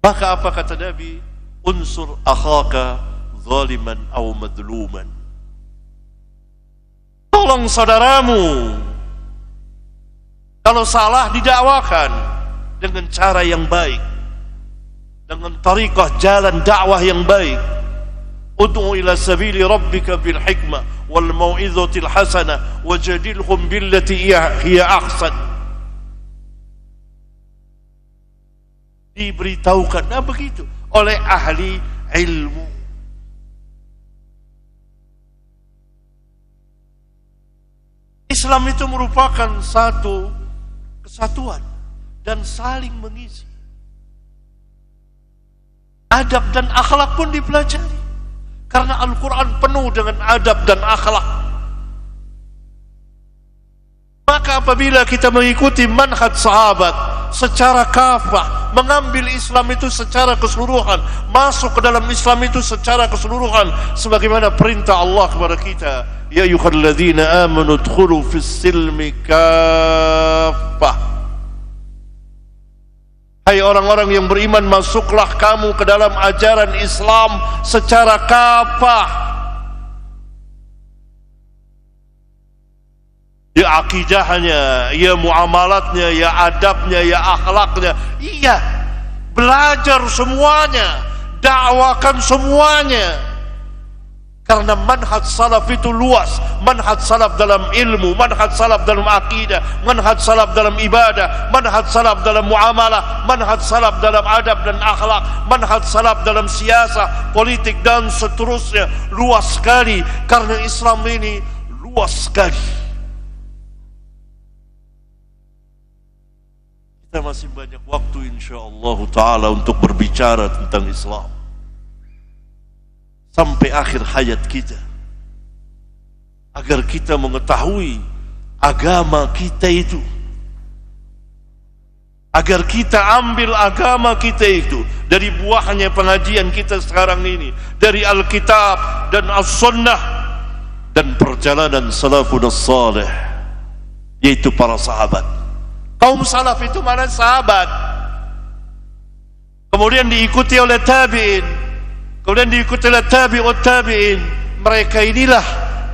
Maka apa kata Nabi? Unsur akhaka zaliman aw madluman. Tolong saudaramu. Kalau salah didakwakan dengan cara yang baik, dengan tariqah jalan dakwah yang baik. Ud'u ila sabili rabbika bil hikmah wal mau'izatil hasanah wajadilhum billati hiya ahsan. Diberitahukan begitu oleh ahli ilmu. Islam itu merupakan satu kesatuan dan saling mengisi. Adab dan akhlak pun dipelajari. Karena Al-Quran penuh dengan adab dan akhlak. Maka apabila kita mengikuti manhaj sahabat secara kafah, mengambil Islam itu secara keseluruhan, masuk ke dalam Islam itu secara keseluruhan, sebagaimana perintah Allah kepada kita, ya ayyuhalladzina amanu udkhulu fis silmi kafah. Hai orang-orang yang beriman, masuklah kamu ke dalam ajaran Islam secara kafah. Ya akidahnya, ya muamalatnya, ya adabnya, ya akhlaknya. Iya, belajar semuanya, dakwakan semuanya. Karena manhaj salaf itu luas. Manhaj salaf dalam ilmu, manhaj salaf dalam akidah, manhaj salaf dalam ibadah, manhaj salaf dalam muamalah, manhaj salaf dalam adab dan akhlak, manhaj salaf dalam siasah, politik dan seterusnya. Luas sekali, karena Islam ini luas sekali. Kita masih banyak waktu insyaallah ta'ala untuk berbicara tentang Islam sampai akhir hayat kita, agar kita mengetahui agama kita itu, agar kita ambil agama kita itu dari buahnya pengajian kita sekarang ini, dari Alkitab dan As-Sunnah dan perjalanan salafun as-salih, yaitu para sahabat. Kaum salaf itu mana sahabat, kemudian diikuti oleh tabi'in, kemudian diikuti oleh tabi'ut tabi'in. Mereka inilah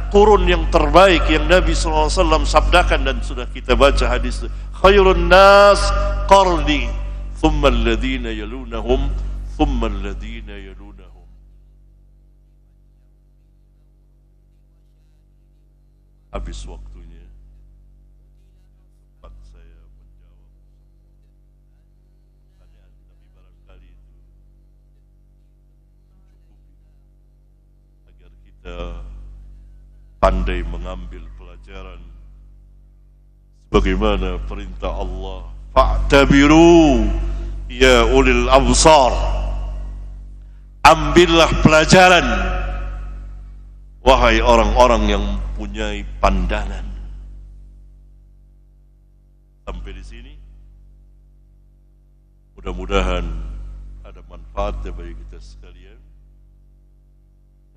kurun yang terbaik yang Nabi SAW sabdakan dan sudah kita baca hadis, khairun nas qarni thumma alladhina yalunahum thumma alladhina yalunahum. Habis waktunya. Pandai mengambil pelajaran sebagaimana perintah Allah, fa'tabiru ya ulil absar, ambillah pelajaran wahai orang-orang yang mempunyai pandangan. Sampai di sini mudah-mudahan ada manfaatnya bagi kita sekalian.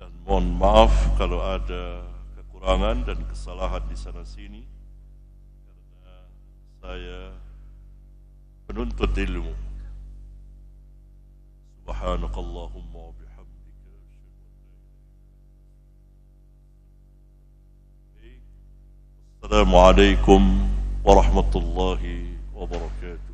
Dan mohon maaf kalau ada kekurangan dan kesalahan di sana sini, karena saya penuntut ilmu. Subhanakallahumma wa bihamdika. Assalamualaikum warahmatullahi wabarakatuh.